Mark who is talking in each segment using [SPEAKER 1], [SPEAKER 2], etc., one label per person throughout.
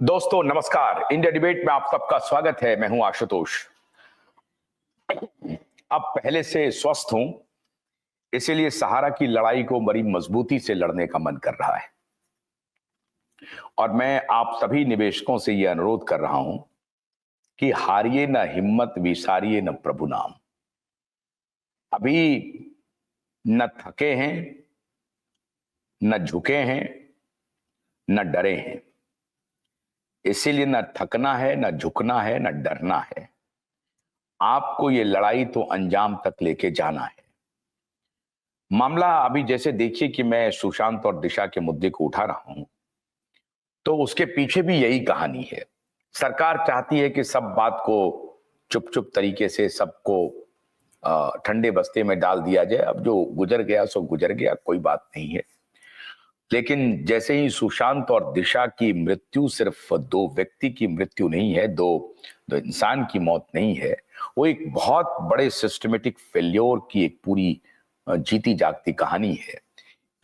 [SPEAKER 1] दोस्तों नमस्कार। India debate में आप सबका स्वागत है। मैं हूं आशुतोष। अब पहले से स्वस्थ हूं, इसीलिए सहारा की लड़ाई को बड़ी मजबूती से लड़ने का मन कर रहा है और मैं आप सभी निवेशकों से यह अनुरोध कर रहा हूं कि हारिए न हिम्मत, विसारिए न प्रभु नाम। अभी न थके हैं, न झुके हैं, न डरे हैं। इसीलिए न थकना है, न झुकना है, न डरना है। आपको ये लड़ाई तो अंजाम तक लेके जाना है। मामला अभी जैसे देखिए कि मैं सुशांत और दिशा के मुद्दे को उठा रहा हूं, तो उसके पीछे भी यही कहानी है। सरकार चाहती है कि सब बात को चुप चुप तरीके से सबको ठंडे बस्ते में डाल दिया जाए। अब जो गुजर गया सो गुजर गया, कोई बात नहीं है। लेकिन जैसे ही सुशांत और दिशा की मृत्यु सिर्फ दो व्यक्ति की मृत्यु नहीं है, दो इंसान की मौत नहीं है, वो एक बहुत बड़े सिस्टमेटिक फेल्योर की एक पूरी जीती जागती कहानी है।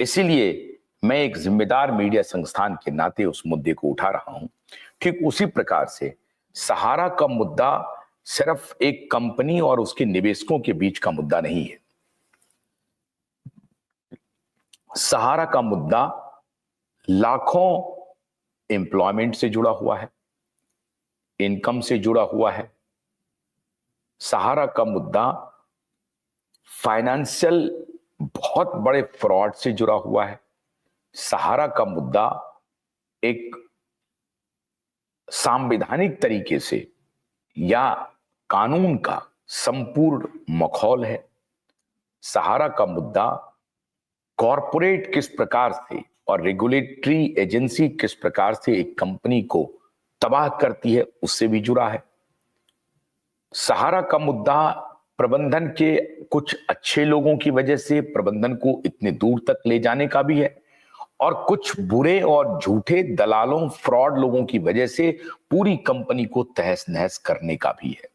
[SPEAKER 1] इसीलिए मैं एक जिम्मेदार मीडिया संस्थान के नाते उस मुद्दे को उठा रहा हूं। ठीक उसी प्रकार से सहारा का मुद्दा सिर्फ एक कंपनी और उसके निवेशकों के बीच का मुद्दा नहीं है। सहारा का मुद्दा लाखों एम्प्लॉयमेंट से जुड़ा हुआ है, इनकम से जुड़ा हुआ है। सहारा का मुद्दा फाइनेंशियल बहुत बड़े फ्रॉड से जुड़ा हुआ है। सहारा का मुद्दा एक संवैधानिक तरीके से या कानून का संपूर्ण मखौल है। सहारा का मुद्दा कॉरपोरेट किस प्रकार से और रेगुलेटरी एजेंसी किस प्रकार से एक कंपनी को तबाह करती है, उससे भी जुड़ा है। सहारा का मुद्दा प्रबंधन के कुछ अच्छे लोगों की वजह से प्रबंधन को इतने दूर तक ले जाने का भी है और कुछ बुरे और झूठे दलालों, फ्रॉड लोगों की वजह से पूरी कंपनी को तहस नहस करने का भी है।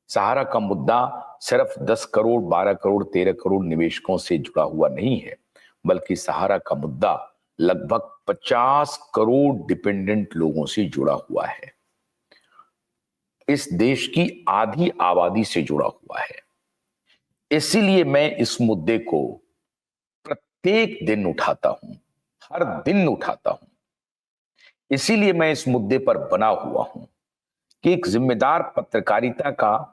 [SPEAKER 1] सहारा का मुद्दा सिर्फ 10 करोड़, 12 करोड़, 13 करोड़ निवेशकों से जुड़ा हुआ नहीं है, बल्कि सहारा का मुद्दा लगभग 50 करोड़ डिपेंडेंट लोगों से जुड़ा हुआ है। इस देश की आधी आबादी से जुड़ा हुआ है। इसीलिए मैं इस मुद्दे को प्रत्येक दिन उठाता हूं, हर दिन उठाता हूं। इसीलिए मैं इस मुद्दे पर बना हुआ हूं कि एक जिम्मेदार पत्रकारिता का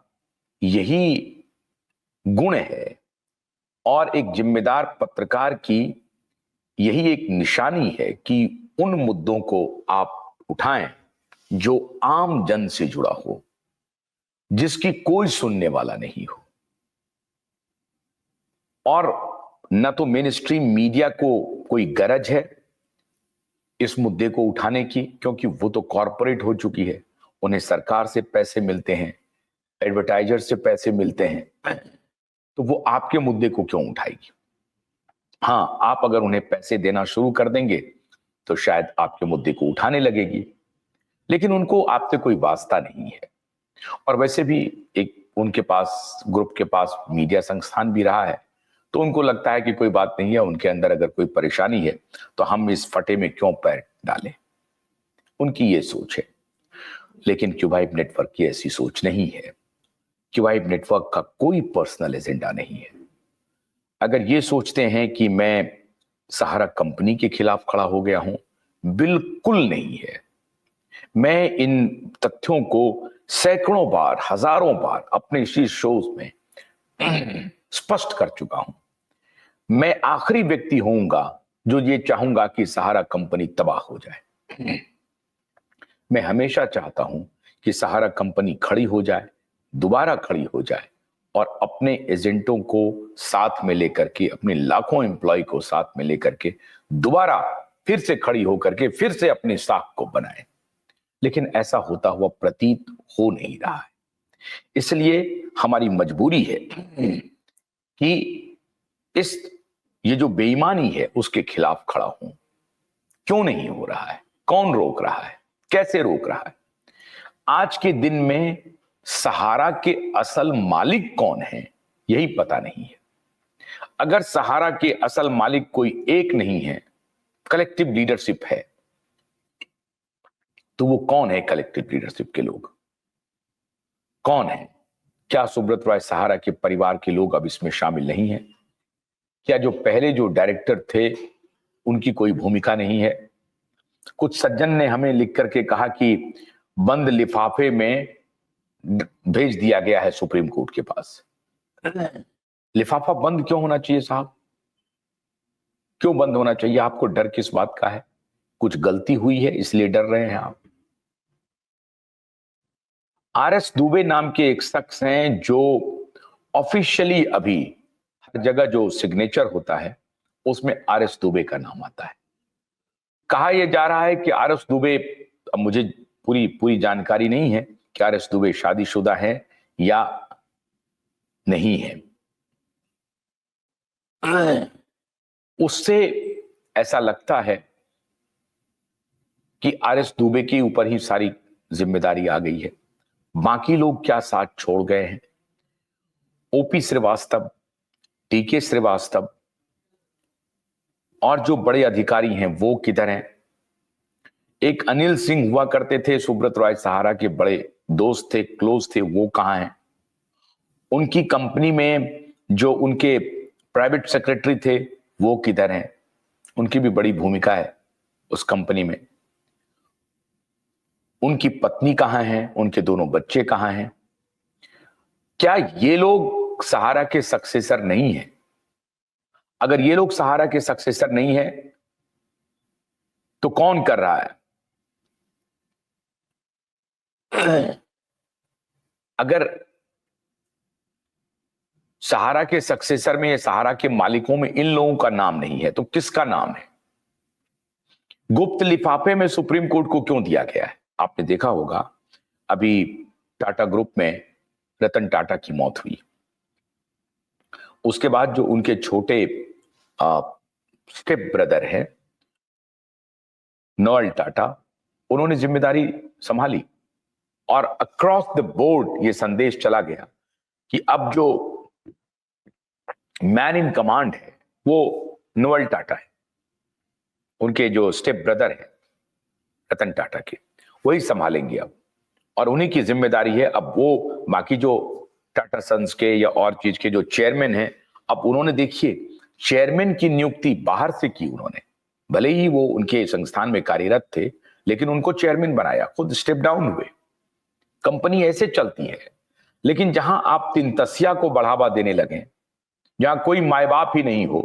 [SPEAKER 1] यही गुण है और एक जिम्मेदार पत्रकार की यही एक निशानी है कि उन मुद्दों को आप उठाएं जो आम जन से जुड़ा हो, जिसकी कोई सुनने वाला नहीं हो। और न तो मेन स्ट्रीम मीडिया को कोई गरज है इस मुद्दे को उठाने की, क्योंकि वो तो कॉरपोरेट हो चुकी है। उन्हें सरकार से पैसे मिलते हैं, एडवर्टाइजर से पैसे मिलते हैं, तो वो आपके मुद्दे को क्यों उठाएगी? हां, आप अगर उन्हें पैसे देना शुरू कर देंगे तो शायद आपके मुद्दे को उठाने लगेगी, लेकिन उनको आपसे कोई वास्ता नहीं है। और वैसे भी एक उनके पास, ग्रुप के पास मीडिया संस्थान भी रहा है, तो उनको लगता है कि कोई बात नहीं है, उनके अंदर अगर कोई परेशानी है तो हम इस फटे में क्यों पैर डालें। उनकी ये सोच है। लेकिन क्यूबाइब नेटवर्क की ऐसी सोच नहीं है। क्यूबाइब नेटवर्क का कोई पर्सनल एजेंडा नहीं है। अगर ये सोचते हैं कि मैं सहारा कंपनी के खिलाफ खड़ा हो गया हूं, बिल्कुल नहीं है। मैं इन तथ्यों को सैकड़ों बार, हजारों बार अपने इसी शोज में स्पष्ट कर चुका हूं। मैं आखिरी व्यक्ति होऊंगा जो ये चाहूंगा कि सहारा कंपनी तबाह हो जाए। मैं हमेशा चाहता हूं कि सहारा कंपनी खड़ी हो जाए, दोबारा खड़ी हो जाए और अपने एजेंटों को साथ में लेकर के, अपने लाखों एम्प्लॉय को साथ में लेकर के दोबारा फिर से खड़ी होकर के फिर से अपनी साख को बनाए। लेकिन ऐसा होता हुआ प्रतीत हो नहीं रहा है। इसलिए हमारी मजबूरी है कि इस ये जो बेईमानी है उसके खिलाफ खड़ा हूं। क्यों नहीं हो रहा है? कौन रोक रहा है? कैसे रोक रहा है? आज के दिन में सहारा के असल मालिक कौन है, यही पता नहीं है। अगर सहारा के असल मालिक कोई एक नहीं है, कलेक्टिव लीडरशिप है, तो वो कौन है कलेक्टिव लीडरशिप के लोग, कौन है? क्या सुब्रत रॉय सहारा के परिवार के लोग अब इसमें शामिल नहीं है? क्या जो पहले जो डायरेक्टर थे उनकी कोई भूमिका नहीं है? कुछ सज्जन ने हमें लिख करके कहा कि बंद लिफाफे में भेज दिया गया है सुप्रीम कोर्ट के पास। लिफाफा बंद क्यों होना चाहिए साहब? क्यों बंद होना चाहिए? आपको डर किस बात का है? कुछ गलती हुई है इसलिए डर रहे हैं आप? आरएस दुबे नाम के एक शख्स हैं जो ऑफिशियली अभी हर जगह जो सिग्नेचर होता है उसमें आरएस दुबे का नाम आता है। कहा यह जा रहा है कि आरएस दुबे, अब मुझे पूरी जानकारी नहीं है कि आरएस दुबे शादीशुदा है या नहीं है। उससे ऐसा लगता है कि आरएस दुबे के ऊपर ही सारी जिम्मेदारी आ गई है। बाकी लोग क्या साथ छोड़ गए हैं? ओपी श्रीवास्तव, टीके श्रीवास्तव और जो बड़े अधिकारी हैं वो किधर हैं? एक अनिल सिंह हुआ करते थे, सुब्रत रॉय सहारा के बड़े दोस्त थे, क्लोज थे, वो कहां हैं? उनकी कंपनी में जो उनके प्राइवेट सेक्रेटरी थे वो किधर हैं? उनकी भी बड़ी भूमिका है उस कंपनी में। उनकी पत्नी कहां है? उनके दोनों बच्चे कहां हैं? क्या ये लोग सहारा के सक्सेसर नहीं है? अगर ये लोग सहारा के सक्सेसर नहीं है तो कौन कर रहा है? अगर सहारा के सक्सेसर में या सहारा के मालिकों में इन लोगों का नाम नहीं है तो किसका नाम है? गुप्त लिफाफे में सुप्रीम कोर्ट को क्यों दिया गया है? आपने देखा होगा अभी टाटा ग्रुप में रतन टाटा की मौत हुई, उसके बाद जो उनके छोटे स्टेप ब्रदर है नोएल टाटा, उन्होंने जिम्मेदारी संभाली और अक्रॉस द बोर्ड ये संदेश चला गया कि अब जो मैन इन कमांड है वो नोएल टाटा है, उनके जो स्टेप ब्रदर है रतन टाटा के, वही संभालेंगे अब और उन्हीं की जिम्मेदारी है। अब वो बाकी जो टाटा सन्स के या और चीज के जो चेयरमैन हैं, अब उन्होंने देखिए चेयरमैन की नियुक्ति बाहर से की उन्होंने, भले ही वो उनके संस्थान में कार्यरत थे लेकिन उनको चेयरमैन बनाया, खुद स्टेप डाउन हुए। कंपनी ऐसे चलती है। लेकिन जहां आप तीन तस्या को बढ़ावा देने लगे, जहां कोई माए बाप ही नहीं हो,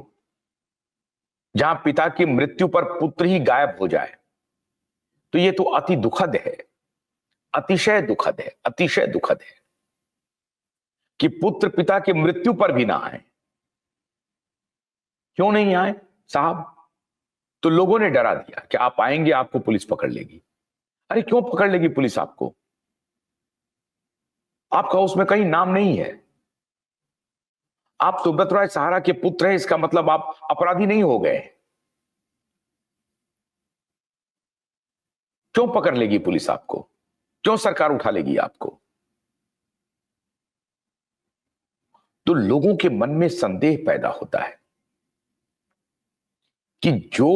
[SPEAKER 1] जहां पिता की मृत्यु पर पुत्र ही गायब हो जाए, तो ये तो अति दुखद है, अतिशय दुखद है, अतिशय दुखद है कि पुत्र पिता की मृत्यु पर भी ना आए। क्यों नहीं आए साहब? तो लोगों ने डरा दिया कि आप आएंगे आपको पुलिस पकड़ लेगी। अरे क्यों पकड़ लेगी पुलिस आपको? आपका उसमें कहीं नाम नहीं है। आप सुब्रत रॉय सहारा के पुत्र हैं, इसका मतलब आप अपराधी नहीं हो गए। क्यों पकड़ लेगी पुलिस आपको? क्यों सरकार उठा लेगी आपको? तो लोगों के मन में संदेह पैदा होता है कि जो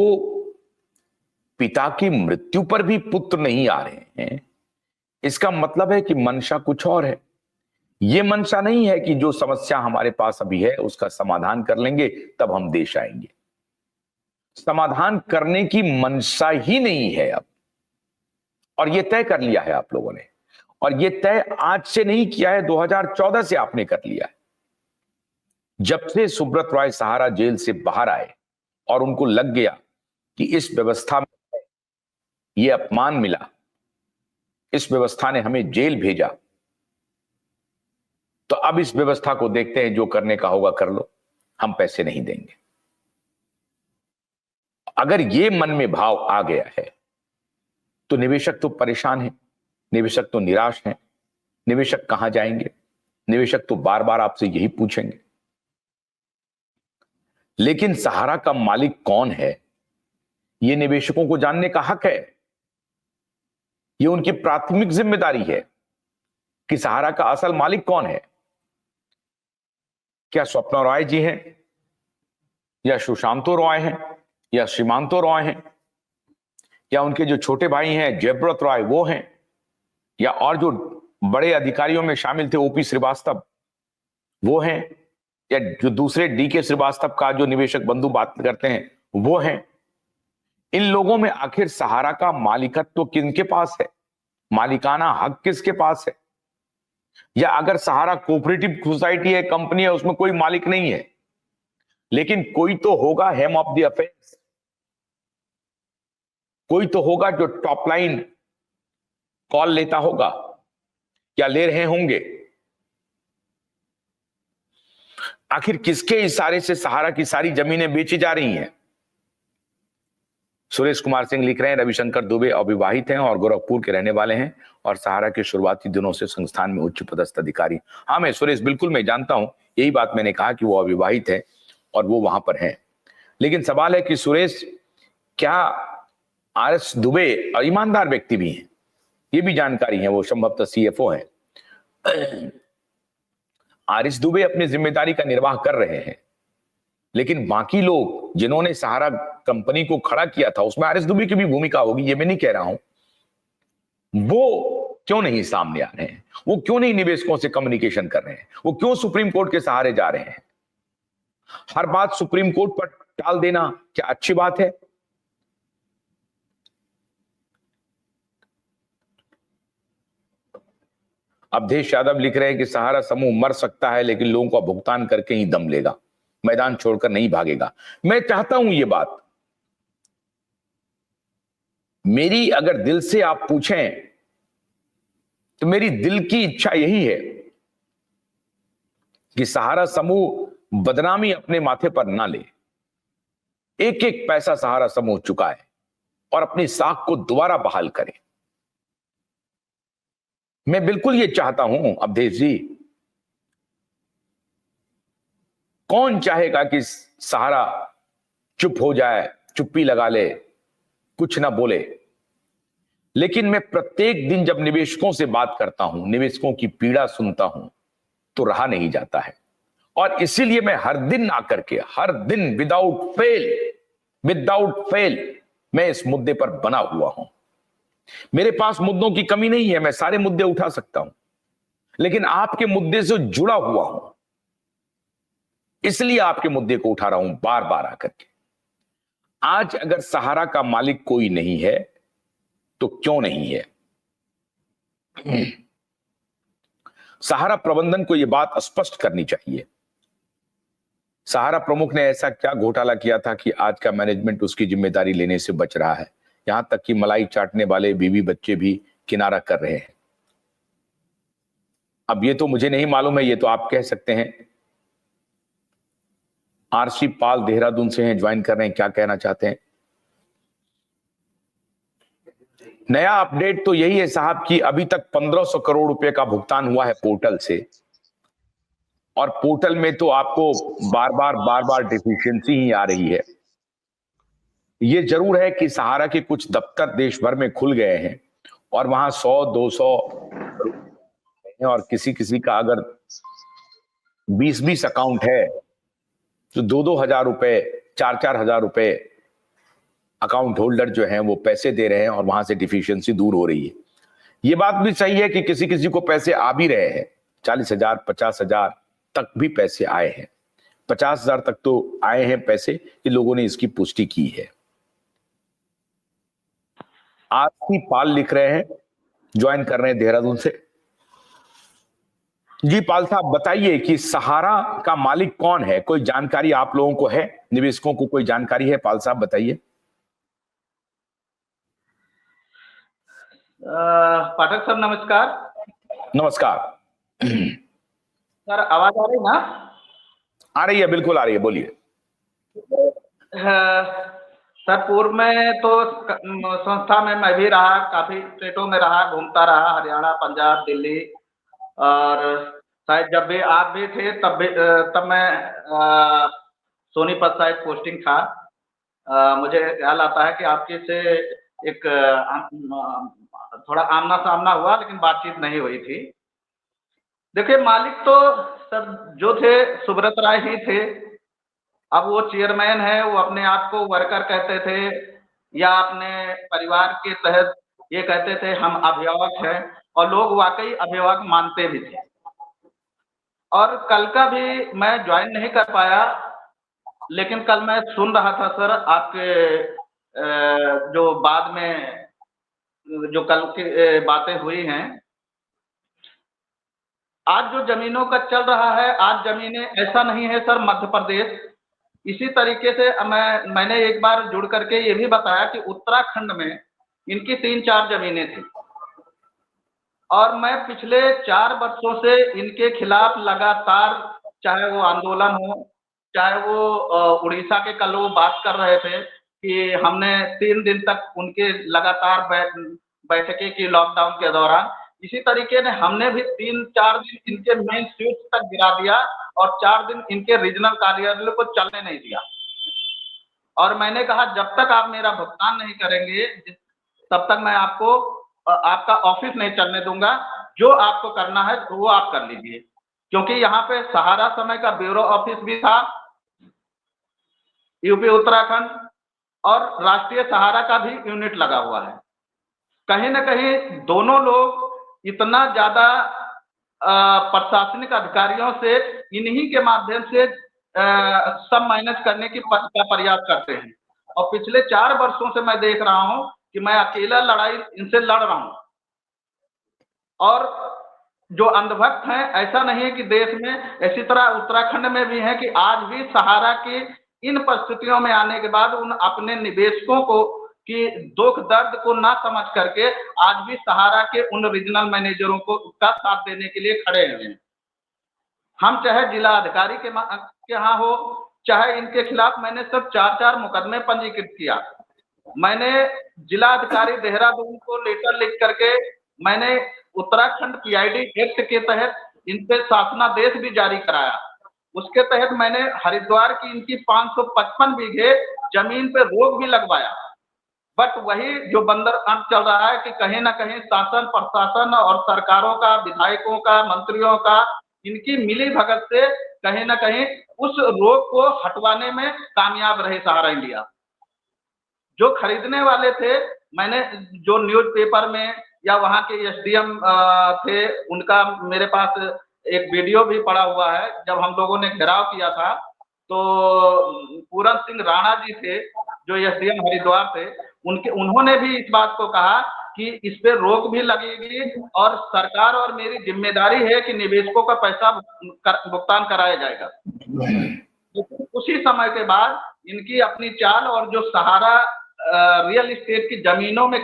[SPEAKER 1] पिता की मृत्यु पर भी पुत्र नहीं आ रहे हैं, इसका मतलब है कि मंशा कुछ और है। यह मंशा नहीं है कि जो समस्या हमारे पास अभी है उसका समाधान कर लेंगे तब हम देश आएंगे। समाधान करने की मंशा ही नहीं है अब, और यह तय कर लिया है आप लोगों ने। और यह तय आज से नहीं किया है, 2014 से आपने कर लिया है। जब से सुब्रत रॉय सहारा जेल से बाहर आए और उनको लग गया कि इस व्यवस्था में यह अपमान मिला, इस व्यवस्था ने हमें जेल भेजा, तो अब इस व्यवस्था को देखते हैं, जो करने का होगा कर लो, हम पैसे नहीं देंगे। अगर यह मन में भाव आ गया है तो निवेशक तो परेशान है, निवेशक तो निराश है। निवेशक कहां जाएंगे? निवेशक तो बार बार आपसे यही पूछेंगे। लेकिन सहारा का मालिक कौन है, यह निवेशकों को जानने का हक है। यह उनकी प्राथमिक जिम्मेदारी है कि सहारा का असल मालिक कौन है। क्या स्वप्ना रॉय जी हैं, या सुशांतो रॉय हैं, या श्रीमांतो रॉय हैं, या उनके जो छोटे भाई हैं जयव्रत रॉय वो हैं, या और जो बड़े अधिकारियों में शामिल थे ओपी श्रीवास्तव वो हैं, या जो दूसरे डीके श्रीवास्तव का जो निवेशक बंधु बात करते हैं वो हैं। इन लोगों में आखिर सहारा का मालिकत्व किनके पास है, मालिकाना हक किसके पास है? या अगर सहारा कोऑपरेटिव सोसाइटी है, कंपनी है, उसमें कोई मालिक नहीं है, लेकिन कोई तो होगा हेम ऑफ द अफेयर्स, कोई तो होगा जो टॉप लाइन कॉल लेता होगा या ले रहे होंगे। आखिर किसके इशारे से सहारा की सारी जमीनें बेची जा रही हैं? सुरेश कुमार सिंह लिख रहे हैं, रविशंकर दुबे अविवाहित हैं और गोरखपुर के रहने वाले हैं और सहारा के शुरुआती दिनों से संस्थान में उच्च पदस्थ अधिकारी। हाँ मैं सुरेश बिल्कुल मैं जानता हूं, यही बात मैंने कहा कि वो अविवाहित है और वो वहां पर हैं। लेकिन सवाल है कि सुरेश क्या आरएस दुबे ईमानदार व्यक्ति भी हैं? ये भी जानकारी है, वो संभवतः सीएफओ है। आरएस दुबे अपनी जिम्मेदारी का निर्वाह कर रहे हैं, लेकिन बाकी लोग जिन्होंने सहारा कंपनी को खड़ा किया था उसमें आरएस दुबे की भी भूमिका होगी, ये मैं नहीं कह रहा हूं। वो क्यों नहीं सामने आ रहे हैं? वो क्यों नहीं निवेशकों से कम्युनिकेशन कर रहे हैं? वो क्यों सुप्रीम कोर्ट के सहारे जा रहे हैं? हर बात सुप्रीम कोर्ट पर टाल देना क्या अच्छी बात है? अवधेश यादव लिख रहे हैं कि सहारा समूह मर सकता है लेकिन लोगों का भुगतान करके ही दम लेगा, मैदान छोड़कर नहीं भागेगा। मैं चाहता हूं ये बात, मेरी अगर दिल से आप पूछें तो मेरी दिल की इच्छा यही है कि सहारा समूह बदनामी अपने माथे पर ना ले, एक एक पैसा सहारा समूह चुकाए और अपनी साख को दोबारा बहाल करे। मैं बिल्कुल ये चाहता हूं अवधेश जी। कौन चाहेगा कि सहारा चुप हो जाए, चुप्पी लगा ले, कुछ ना बोले? लेकिन मैं प्रत्येक दिन जब निवेशकों से बात करता हूं, निवेशकों की पीड़ा सुनता हूं, तो रहा नहीं जाता है। और इसीलिए मैं हर दिन आकर के, हर दिन विदाउट फेल मैं इस मुद्दे पर बना हुआ हूं। मेरे पास मुद्दों की कमी नहीं है, मैं सारे मुद्दे उठा सकता हूं, लेकिन आपके मुद्दे से जुड़ा हुआ हूं, इसलिए आपके मुद्दे को उठा रहा हूं बार बार आकर के। आज अगर सहारा का मालिक कोई नहीं है तो क्यों नहीं है? सहारा प्रबंधन को यह बात स्पष्ट करनी चाहिए। सहारा प्रमुख ने ऐसा क्या घोटाला किया था कि आज का मैनेजमेंट उसकी जिम्मेदारी लेने से बच रहा है? यहां तक कि मलाई चाटने वाले बीवी बच्चे भी किनारा कर रहे हैं। अब ये तो मुझे नहीं मालूम है, ये तो आप कह सकते हैं। आरसी पाल देहरादून से हैं, ज्वाइन कर रहे हैं, क्या कहना चाहते हैं? नया अपडेट तो यही है साहब कि अभी तक 1500 करोड़ रुपए का भुगतान हुआ है पोर्टल से, और पोर्टल में तो आपको बार बार डिफिशियंसी ही आ रही है। ये जरूर है कि सहारा के कुछ दफ्तर देश भर में खुल गए हैं और वहां 100-200 और किसी किसी का अगर 20-20 अकाउंट है तो 2-2 हजार रुपए, 4-4 हजार रुपए अकाउंट होल्डर जो हैं वो पैसे दे रहे हैं और वहां से डिफिशियंसी दूर हो रही है। ये बात भी सही है कि किसी किसी को पैसे आ भी रहे हैं, 40,000 50,000 तक भी पैसे आए हैं, 50,000 तक तो आए हैं पैसे, कि लोगों ने इसकी पुष्टि की है। आरसी पाल लिख रहे हैं, ज्वाइन कर रहे हैं देहरादून से। जी पाल साहब बताइए कि सहारा का मालिक कौन है? कोई जानकारी आप लोगों को है? निवेशकों को कोई जानकारी है? पाल साहब बताइए।
[SPEAKER 2] पाठक सर नमस्कार।
[SPEAKER 1] नमस्कार
[SPEAKER 2] सर आवाज आ रही ना?
[SPEAKER 1] आ रही है, बिल्कुल आ रही है, बोलिए।
[SPEAKER 2] सर पूर्व में तो संस्था में मैं भी रहा, काफी स्टेटों में रहा, घूमता रहा, हरियाणा, पंजाब, दिल्ली, और शायद जब भी आप भी थे तब मैं सोनीपत शायद पोस्टिंग था। मुझे ख्याल आता है कि आपके से एक थोड़ा आमना सामना हुआ, लेकिन बातचीत नहीं हुई थी। देखिए मालिक तो सर जो थे सुब्रत राय ही थे। अब वो चेयरमैन है, वो अपने आप को वर्कर कहते थे, या अपने परिवार के तहत ये कहते थे हम अभिभावक हैं, और लोग वाकई अभिभावक मानते भी थे। और कल का भी मैं ज्वाइन नहीं कर पाया, लेकिन कल मैं सुन रहा था सर आपके जो बाद में जो कल की बातें हुई हैं। आज जो जमीनों का चल रहा है, आज जमीनें ऐसा नहीं है सर मध्य प्रदेश, इसी तरीके से मैंने एक बार जुड़ करके ये भी बताया कि उत्तराखंड में इनकी 3-4 जमीनें थी, और मैं पिछले 4 वर्षों से इनके खिलाफ लगातार, चाहे वो आंदोलन हो, चाहे वो उड़ीसा के कल वो बात कर रहे थे कि हमने 3 दिन तक उनके लगातार बैठकें की लॉकडाउन के दौरान। इसी तरीके ने हमने भी 3-4 दिन इनके मेन स्विच तक गिरा दिया और 4 दिन इनके रीजनल कार्यालय को चलने नहीं दिया। और मैंने कहा जब तक आप मेरा भुगतान नहीं करेंगे, तब तक मैं आपको आपका ऑफिस नहीं चलने दूंगा। जो आपको करना है वो आप कर लीजिए, क्योंकि यहाँ पे सहारा समय का ब्यूरो ऑफिस भी था, यूपी उत्तराखंड, और राष्ट्रीय सहारा का भी यूनिट लगा हुआ है। कहीं न कहीं दोनों लोग इतना ज़्यादा प्रशासनिक अधिकारियों से इन्हीं के माध्यम से सब मैनेज करने की का प्रयास करते हैं। और पिछले 4 वर्षों से मैं देख रहा हूँ कि मैं अकेला लड़ाई इनसे लड़ रहा हूँ। और जो अंधभक्त हैं, ऐसा नहीं है कि देश में, इसी तरह उत्तराखंड में भी है कि आज भी सहारा की इन परिस्थितियों में आने के बाद उन अपने निवेशकों को कि दुख दर्द को ना समझ करके आज भी सहारा के उन रीजनल मैनेजरों को का साथ देने के लिए खड़े हैं। हम चाहे जिला अधिकारी के यहाँ हो, चाहे इनके खिलाफ मैंने सब 4-4 मुकदमे पंजीकृत किया। मैंने जिला अधिकारी देहरादून को लेटर लिख करके मैंने उत्तराखंड पीआईडी एक्ट के तहत इन पे शासनादेश भी जारी कराया। उसके तहत मैंने हरिद्वार की इनकी 555 बीघे जमीन पे रोक भी लगवाया। बट वही जो बंदर अंत चल रहा है कि कहीं ना कहीं शासन प्रशासन और सरकारों का, विधायकों का, मंत्रियों का, इनकी मिली भगत से कहीं ना कहीं उस रोक को हटवाने में कामयाब रहे सहारा इंडिया। जो खरीदने वाले थे, मैंने जो न्यूज़पेपर में या वहाँ के एसडीएम थे, उनका मेरे पास एक वीडियो भी पड़ा हुआ है। जब हम लोगों ने घेराव किया था, तो पूरन सिंह राणा जी थे जो एसडीएम हरिद्वार थे, उन्होंने भी इस बात को कहा कि इस पे रोक भी लगेगी और सरकार और मेरी जिम्मेदारी है कि निवेशकों का पैसा भुगतान कराया जाएगा। लेकिन उसी समय के बाद इनकी अपनी चाल और जो सहारा रियल एस्टेट की जमीनों में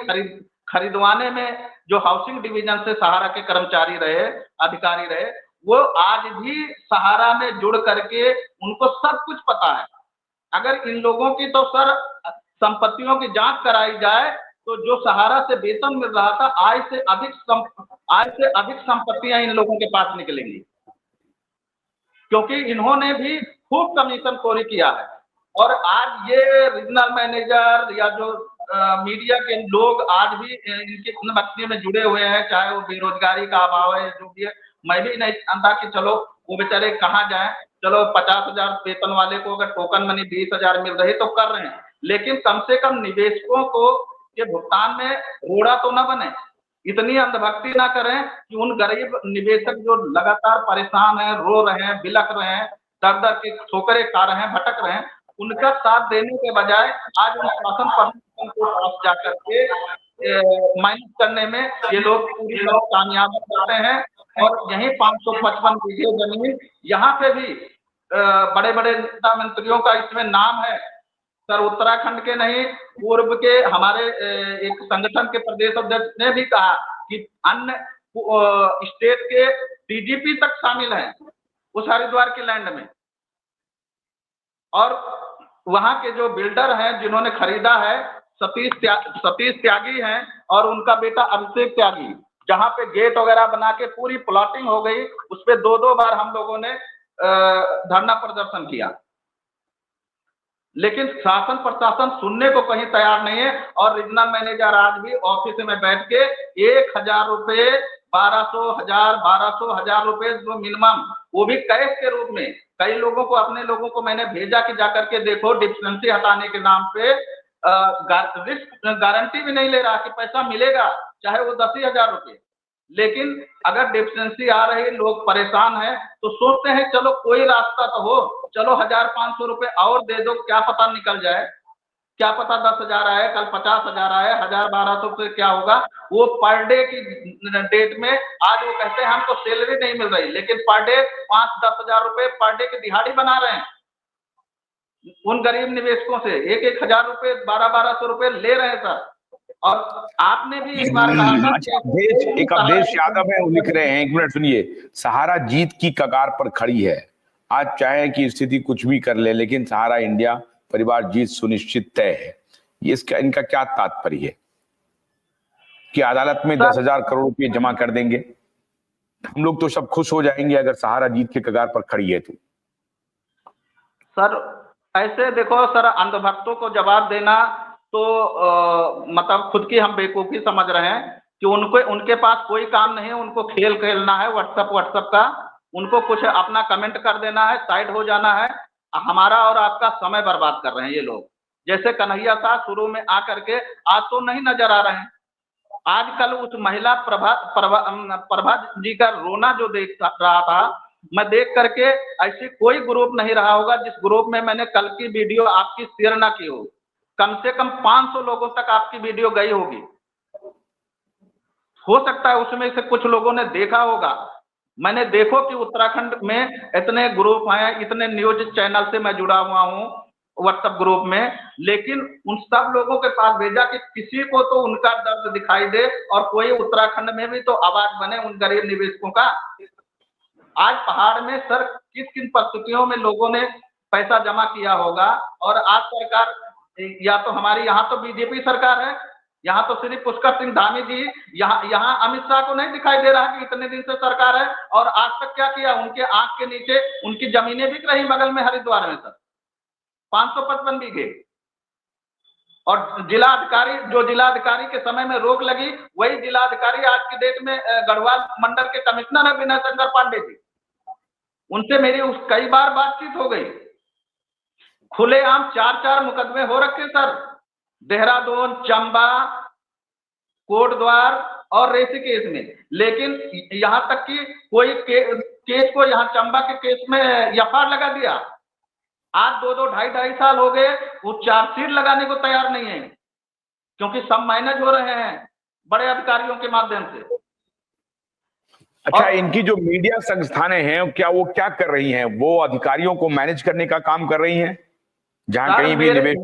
[SPEAKER 2] खरीदवाने में जो हाउसिंग डिवीजन से सहारा के कर्मचारी रहे, अधिकारी रहे, वो आज भी सहारा में जुड़ करके उनको सब कुछ पता है। अगर इन लोगों की तो सर संपत्तियों की जांच कराई जाए तो जो सहारा से वेतन मिल रहा था, आय से अधिक संपत्तियां इन लोगों के पास निकलेंगी, क्योंकि इन्होंने भी खूब कमीशन खोरी किया है। और आज ये रीजनल मैनेजर या जो मीडिया के लोग आज भी इनके मसले में जुड़े हुए हैं, चाहे वो बेरोजगारी का अभाव है, जो भी है। मैं भी नहीं जानता कि चलो वो बेचारे कहाँ जाएं। चलो 50,000 वेतन वाले को अगर टोकन मनी 20,000 मिल रही तो कर रहे हैं, लेकिन कम से कम निवेशकों को के भुगतान में रोड़ा तो न बने। इतनी अंधभक्ति ना करें कि उन गरीब निवेशक जो लगातार परेशान हैं, रो रहे हैं, बिलख रहे हैं, दर-दर की ठोकरें खा रहे हैं, भटक रहे हैं, उनका साथ देने के बजाय आज उन शासन प्रशासन के पास जाकर के माइनस करने में ये लोग पूरी तरह कामयाब होते हैं। और यही 555 बीघे जमीन, यहाँ पे भी बड़े-बड़े नेता मंत्रियों का इसमें नाम है। सर उत्तराखंड के नहीं, पूर्व के हमारे एक संगठन के प्रदेश अध्यक्ष ने भी कहा कि अन्य स्टेट के डीजीपी तक शामिल हैं उस हरिद्वार के लैंड में। और वहां के जो बिल्डर हैं जिन्होंने खरीदा है, सतीश त्यागी हैं और उनका बेटा अभिषेक त्यागी। जहां पे गेट वगैरह बना के पूरी प्लॉटिंग हो गई, उस पे 2-2 बार हम लोगों ने धरना प्रदर्शन किया, लेकिन शासन प्रशासन सुनने को कहीं तैयार नहीं है। और रीजनल मैनेजर आज भी ऑफिस में बैठ के 1,000 रुपए, 1200 रुपए जो मिनिमम, वो भी कैश के रूप में। कई लोगों को, अपने लोगों को मैंने भेजा कि जाकर के देखो, डिफिशेंसी हटाने के नाम पे रिस्क गारंटी भी नहीं ले रहा कि पैसा मिलेगा, चाहे वो 10,000 रुपये। लेकिन अगर डेफिशिएंसी आ रही, लोग परेशान हैं, तो सोचते हैं चलो कोई रास्ता तो हो, चलो 1,500 रुपये और दे दो, क्या पता निकल जाए, क्या पता 10,000 आए, कल 50,000 आए, 1,000-1,200 रुपये क्या होगा। वो पर डे की डेट में आज वो कहते हैं हमको सैलरी नहीं मिल रही, लेकिन पर डे 5-10,000 रुपये पर डे की दिहाड़ी बना रहे हैं उन गरीब निवेशकों से, 1-1,000 रुपये, 12-1200 रुपये ले रहे हैं सर। और आपने भी एक बार कहा था
[SPEAKER 1] अच्छा, एक अवधेश यादव है, वो लिख रहे हैं, 1 मिनट सुनिए। सहारा जीत की कगार पर खड़ी है, आज चाहे कि स्थिति कुछ भी कर ले, लेकिन सहारा इंडिया परिवार जीत सुनिश्चित तय है। ये इनका क्या तात्पर्य है कि अदालत में 10,000 करोड़ रुपए जमा कर देंगे, हम लोग तो सब खुश हो जाएंगे अगर सहारा जीत के कगार पर खड़ी है तो?
[SPEAKER 2] सर ऐसे देखो सर, अंधभक्तों को जवाब देना तो मतलब खुद की हम बेवकूफ़ी समझ रहे हैं कि उनके पास कोई काम नहीं है, उनको खेल खेलना है व्हाट्सएप का, उनको कुछ अपना कमेंट कर देना है, साइड हो जाना है। हमारा और आपका समय बर्बाद कर रहे हैं ये लोग। जैसे कन्हैया साहब शुरू में आकर के आज तो नहीं नजर आ रहे हैं। आजकल उस महिला प्रभा जी का रोना जो देख रहा था, मैं देख करके, ऐसी कोई ग्रुप नहीं रहा होगा जिस ग्रुप में मैंने कल की वीडियो आपकी शेयर ना की हो। कम से कम 500 लोगों तक आपकी वीडियो गई होगी। हो सकता है उसमें से कुछ लोगों ने देखा होगा। मैंने देखो कि उत्तराखंड में इतने ग्रुप हैं, इतने न्यूज चैनल से मैं जुड़ा हुआ हूँ व्हाट्सएप ग्रुप में, लेकिन उन सब लोगों के पास भेजा कि किसी को तो उनका दर्द दिखाई दे और कोई उत्तराखंड में भी तो आवाज बने उन गरीब निवेशकों का। आज पहाड़ में सर किन किन परिस्थितियों में लोगों ने पैसा जमा किया होगा, और आज सरकार, या तो हमारी यहाँ तो बीजेपी सरकार है, यहाँ तो श्री पुष्कर सिंह धामी जी, यहाँ अमित शाह को नहीं दिखाई दे रहा कि इतने दिन से सरकार है, और आज तक क्या किया? उनके आंख के नीचे उनकी जमीनें बिक रही बगल में हरिद्वार में सर, 555 बीघे। और जिलाधिकारी, जो जिलाधिकारी के समय में रोक लगी, वही जिलाधिकारी आज की डेट में गढ़वाल मंडल के कमिश्नर है विनय शंकर पांडे जी। उनसे मेरी कई बार बातचीत हो गई। खुलेआम 4-4 मुकदमे हो रखे सर, देहरादून, चंबा, कोटद्वार और ऋषिकेश में। लेकिन यहाँ तक कि कोई केस को, यहाँ चंबा के केस में एफआईआर लगा दिया। आज 2-2, 2.5 साल हो गए, वो चार्जशीट लगाने को तैयार नहीं है, क्योंकि सब मैनेज हो रहे हैं बड़े अधिकारियों के माध्यम से।
[SPEAKER 1] अच्छा, इनकी जो मीडिया संस्थानें हैं, क्या वो क्या कर रही हैं? वो अधिकारियों को मैनेज करने का काम कर रही हैं, जहां कहीं भी निवेश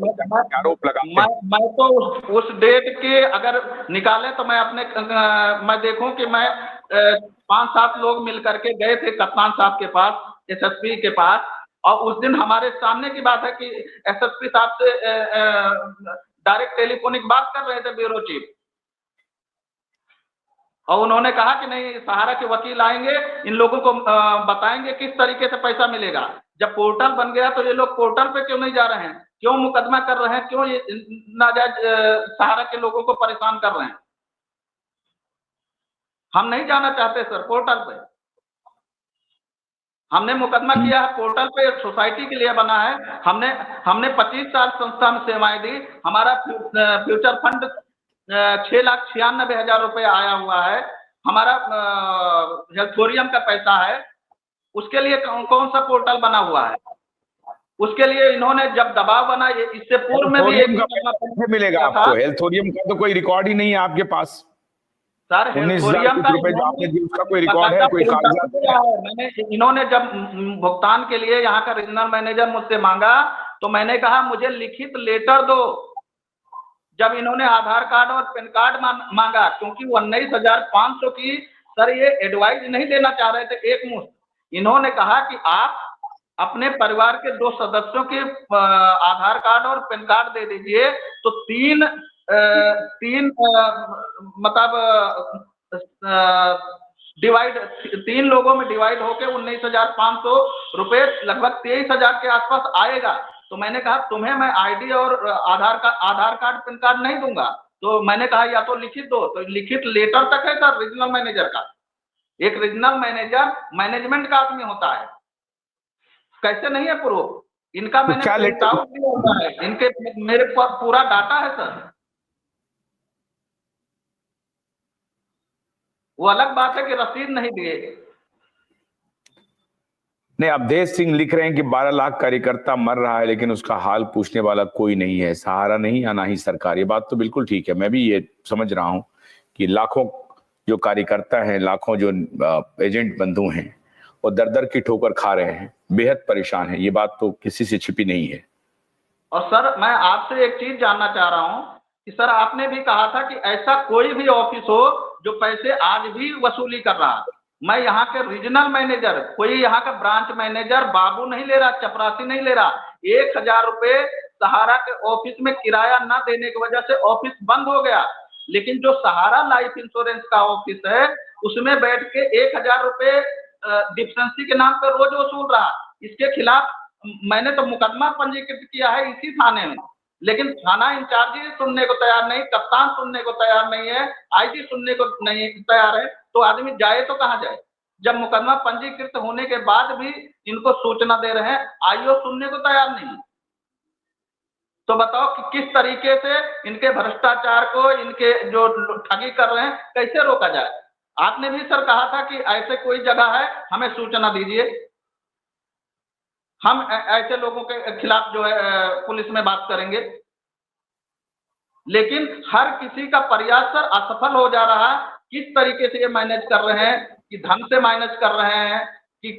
[SPEAKER 1] आरोप लगाते हैं?
[SPEAKER 2] मैं तो उस डेट के अगर निकाले तो मैं देखूं कि मैं 5-7 लोग मिलकर के गए थे कप्तान साहब के पास, एसएसपी के पास, और उस दिन हमारे सामने की बात है कि एसएसपी साहब से डायरेक्ट टेलीफोनिक बात कर रहे थे ब्यूरो चीफ, और उन्होंने कहा कि नहीं, सहारा के वकील आएंगे, इन लोगों को बताएंगे किस तरीके से पैसा मिलेगा। जब पोर्टल बन गया तो ये लोग पोर्टल पे क्यों नहीं जा रहे हैं? क्यों मुकदमा कर रहे हैं? क्यों ये नाजायज सहारा के लोगों को परेशान कर रहे हैं? हम नहीं जाना चाहते सर पोर्टल पे। हमने मुकदमा किया है पोर्टल पे, सोसाइटी के लिए बना है। हमने 25 साल संस्था में सेवाएं दी। हमारा फ्यूचर फंड 6,96,000 रुपये आया हुआ है। हमारा हेल्थोरियम का पैसा है, उसके लिए कौन सा पोर्टल बना हुआ है? उसके लिए इन्होंने जब दबाव बना, इससे पूर्व में भी
[SPEAKER 1] एक मिलेगा आपको। हेल्थोरियम का तो कोई रिकॉर्ड ही नहीं है आपके पास
[SPEAKER 2] सर। हेल्थोरियम का
[SPEAKER 1] उसका कोई रिकॉर्ड है, कोई कागजात
[SPEAKER 2] है? मैंने, इन्होंने जब भुगतान के लिए यहाँ का रीजनल मैनेजर मुझसे मांगा, तो मैंने कहा मुझे लिखित लेटर दो। जब इन्होंने आधार कार्ड और पैन कार्ड मांगा, क्योंकि वो 19,500 की सर ये एडवाइस नहीं देना चाह रहे थे एक मुश्त। इन्होंने कहा कि आप अपने परिवार के 2 सदस्यों के आधार कार्ड और पैन कार्ड दे दीजिए, तो 3 डिवाइड 3 लोगों में डिवाइड होके 19,500 रुपये, लगभग 23,000 के आसपास आएगा। तो मैंने कहा तुम्हें मैं आईडी और आधार कार्ड पैन कार्ड नहीं दूंगा। तो मैंने कहा या तो लिखित दो। तो लिखित लेटर तक है सर रीजनल मैनेजर का। एक रीजनल मैनेजर मैनेजमेंट का आदमी होता है, कैसे नहीं है प्रूफ? इनका
[SPEAKER 1] तो
[SPEAKER 2] मैंने
[SPEAKER 1] क्या
[SPEAKER 2] प्रिंट
[SPEAKER 1] लेटर,
[SPEAKER 2] आउट दिया हुआ है, इनके मेरे पास पूरा डाटा है सर। वो अलग बात है कि रसीद नहीं दिए।
[SPEAKER 1] नहीं, अवधेश सिंह लिख रहे हैं कि 12 लाख कार्यकर्ता मर रहा है लेकिन उसका हाल पूछने वाला कोई नहीं है, सहारा नहीं या ना ही सरकार। ये बात तो बिल्कुल ठीक है, मैं भी ये समझ रहा हूं कि लाखों जो कार्यकर्ता हैं, लाखों जो एजेंट बंधु हैं, वो दर दर की ठोकर खा रहे हैं, बेहद परेशान है, ये बात तो किसी से छिपी नहीं है।
[SPEAKER 2] और सर मैं आपसे एक चीज जानना चाह रहा हूं कि सर आपने भी कहा था कि ऐसा कोई भी ऑफिस हो जो पैसे आज भी वसूली कर रहा है। मैं यहाँ के रीजनल मैनेजर, कोई यहाँ का ब्रांच मैनेजर बाबू नहीं ले रहा, चपरासी नहीं ले रहा। 1,000 रुपए सहारा के ऑफिस में किराया न देने की वजह से ऑफिस बंद हो गया, लेकिन जो सहारा लाइफ इंश्योरेंस का ऑफिस है उसमें बैठ के 1,000 रुपए डिफरेंसी के नाम पर रोज वसूल रहा। इसके खिलाफ मैंने तो मुकदमा पंजीकृत किया है इसी थाने में, लेकिन थाना इंचार्ज ही सुनने को तैयार नहीं, कप्तान सुनने को तैयार नहीं है, आईजी सुनने को नहीं तैयार है, तो आदमी जाए तो कहाँ जाए? जब मुकदमा पंजीकृत होने के बाद भी इनको सूचना दे रहे हैं, आईओ सुनने को तैयार नहीं है। तो बताओ कि किस तरीके से इनके भ्रष्टाचार को, इनके जो ठगी कर रहे हैं, कैसे रोका जाए? आपने भी सर कहा था कि ऐसे कोई जगह है हमें सूचना दीजिए, हम ऐसे लोगों के खिलाफ जो है पुलिस में बात करेंगे। लेकिन हर किसी का प्रयास सर असफल हो जा रहा है। किस तरीके से ये मैनेज कर रहे हैं कि ढंग से मैनेज कर रहे हैं कि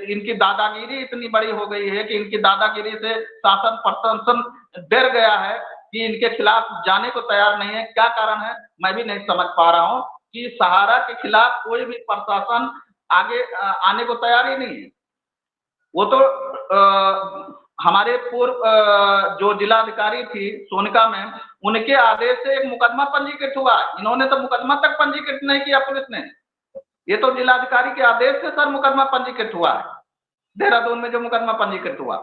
[SPEAKER 2] इनकी दादागिरी इतनी बड़ी हो गई है कि इनकी दादागिरी से शासन प्रशासन डर गया है कि इनके खिलाफ जाने को तैयार नहीं है। क्या कारण है मैं भी नहीं समझ पा रहा हूं कि सहारा के खिलाफ कोई भी प्रशासन आगे आने को तैयार ही नहीं है। वो तो हमारे पूर्व जो जिलाधिकारी थी सोनिका मैम, उनके आदेश से एक मुकदमा पंजीकृत हुआ, इन्होंने तो मुकदमा तक पंजीकृत नहीं किया पुलिस ने। ये तो जिलाधिकारी के आदेश से सर मुकदमा पंजीकृत हुआ है, देहरादून में जो मुकदमा पंजीकृत हुआ।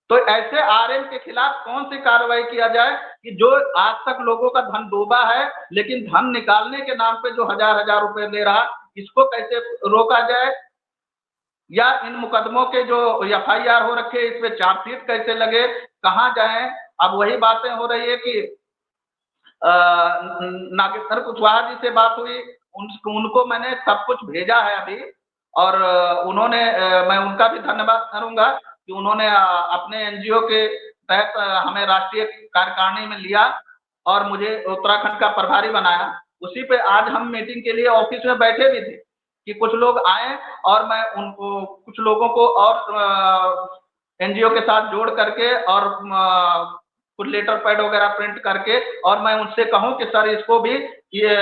[SPEAKER 2] तो ऐसे आरएम के खिलाफ कौन सी कार्रवाई किया जाए कि जो आज तक लोगों का धन डूबा है, लेकिन धन निकालने के नाम पे जो हजार हजार रुपए दे रहा, इसको कैसे रोका जाए? या इन मुकदमों के जो एफआईआर हो रखे इस पे चार्जशीट कैसे लगे, कहाँ जाएं? अब वही बातें हो रही है कि नागेश्वर कुशवाहा जी से बात हुई, उनको मैंने सब कुछ भेजा है अभी, और उन्होंने मैं उनका भी धन्यवाद करूंगा कि उन्होंने अपने एनजीओ के तहत हमें राष्ट्रीय कार्यकारिणी में लिया और मुझे उत्तराखंड का प्रभारी बनाया। उसी पे आज हम मीटिंग के लिए ऑफिस में बैठे भी थे कि कुछ लोग आए और मैं उनको कुछ लोगों को और एनजीओ के साथ जोड़ करके और कुछ लेटर पैड वगैरह प्रिंट करके और मैं उनसे कहूं कि सर इसको भी ये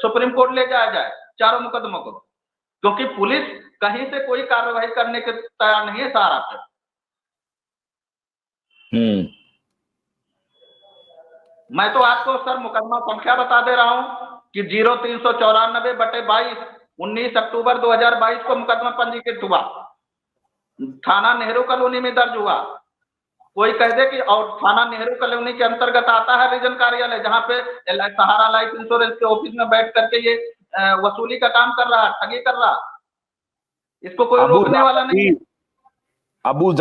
[SPEAKER 2] सुप्रीम कोर्ट ले जाया जाए चारों मुकदमों को, क्योंकि पुलिस कहीं से कोई कार्रवाई करने के तैयार नहीं है सहारा पे। मैं तो आपको सर मुकदमा संख्या बता दे रहा हूं कि 0394/22 19 अक्टूबर 2022 को मुकदमा पंजीकृत हुआ, थाना नेहरू कॉलोनी में दर्ज हुआ। कोई कह दे कि और थाना नेहरू कॉलोनी के अंतर्गत आता है रीजन कार्यालय, जहां पे सहारा लाइफ इंश्योरेंस के ऑफिस में बैठ करके ये वसूली का काम कर रहा, ठगी कर रहा, इसको कोई रोकने वाला नहीं है।
[SPEAKER 1] अबू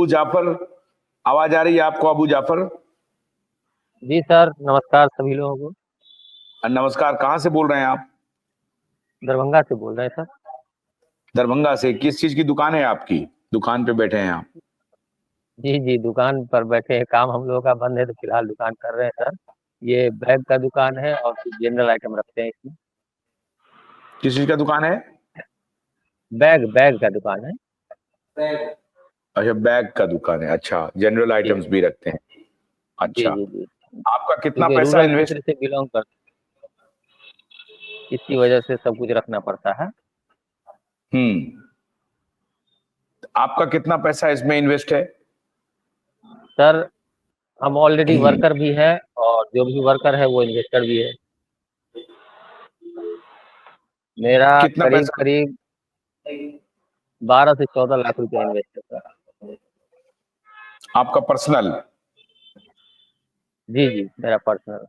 [SPEAKER 1] जाफर आवाज आ रही है आपको? अबू जाफर
[SPEAKER 3] जी सर, नमस्कार सभी लोगों को।
[SPEAKER 1] नमस्कार, कहाँ से बोल रहे हैं आप?
[SPEAKER 3] दरभंगा से बोल रहे हैं सर।
[SPEAKER 1] दरभंगा से? किस चीज की दुकान है आपकी? दुकान पे बैठे हैं आप?
[SPEAKER 3] जी जी, दुकान पर बैठे हैं, काम हम लोगों का बंद है तो फिलहाल दुकान कर रहे हैं सर। ये बैग का दुकान है और कुछ जनरल आइटम रखते हैं इसमें।
[SPEAKER 1] किस चीज का दुकान है?
[SPEAKER 3] बैग का दुकान है।
[SPEAKER 1] अच्छा, बैग का दुकान है। अच्छा, जनरल आइटम्स भी रखते हैं। अच्छा,
[SPEAKER 3] जी जी जी,
[SPEAKER 1] आपका कितना
[SPEAKER 3] क्योंकि
[SPEAKER 1] पैसा
[SPEAKER 3] रूरल
[SPEAKER 1] इन्वेस्ट?
[SPEAKER 3] क्षेत्र से बिलोंग कर, इसकी वजह से सब कुछ रखना पड़ता है।
[SPEAKER 1] आपका कितना पैसा इसमें इन्वेस्ट है?
[SPEAKER 3] सर हम ऑलरेडी वर्कर भी है और जो भी वर्कर है वो इन्वेस्टर भी है। मेरा
[SPEAKER 1] कितना
[SPEAKER 3] करीब
[SPEAKER 1] पैसा?
[SPEAKER 3] करीब 12 से 14 लाख रुपया इन्वेस्ट है सर।
[SPEAKER 1] आपका पर्सनल?
[SPEAKER 3] जी जी, मेरा पर्सनल,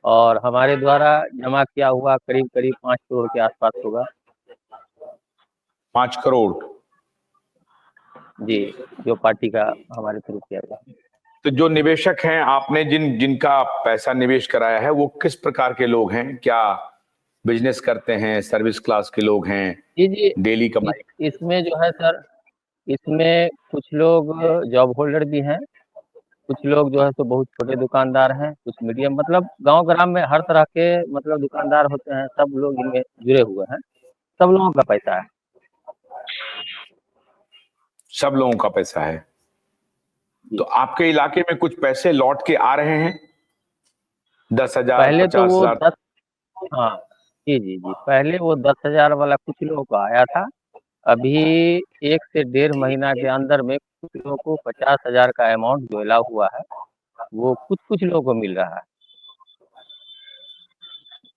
[SPEAKER 3] और हमारे द्वारा जमा किया हुआ करीब करीब 5 करोड़ के आसपास होगा।
[SPEAKER 1] 5 करोड़?
[SPEAKER 3] जी, जो पार्टी का हमारे थ्रू किया गया।
[SPEAKER 1] तो जो निवेशक हैं, आपने जिनका पैसा निवेश कराया है, वो किस प्रकार के लोग हैं? क्या बिजनेस करते हैं, सर्विस क्लास के लोग हैं,
[SPEAKER 3] जी, जी।
[SPEAKER 1] डेली कमाई?
[SPEAKER 3] इसमें जो है सर, इसमें कुछ लोग जॉब होल्डर भी हैं, कुछ लोग जो है सो बहुत छोटे दुकानदार हैं, कुछ मीडियम, मतलब गाँव ग्राम में हर तरह के मतलब दुकानदार होते हैं, सब लोग इनमें जुड़े हुए हैं, सब लोगों का पैसा है।
[SPEAKER 1] सब लोगों का पैसा है।
[SPEAKER 3] जी।
[SPEAKER 1] तो आपके इलाके में कुछ पैसे लौट के आ रहे हैं? 10,000,
[SPEAKER 3] पहले तो वो
[SPEAKER 1] 50,000?
[SPEAKER 3] 10 हाँ, जी, जी, जी। पहले वो 10,000 वाला कुछ लोगों को आया था। अभी 1 से डेढ़ महीना के अंदर में कुछ लोगों को 50,000 का अमाउंट जो मिला हुआ है, वो कुछ-कुछ लोगों को मिल रहा है।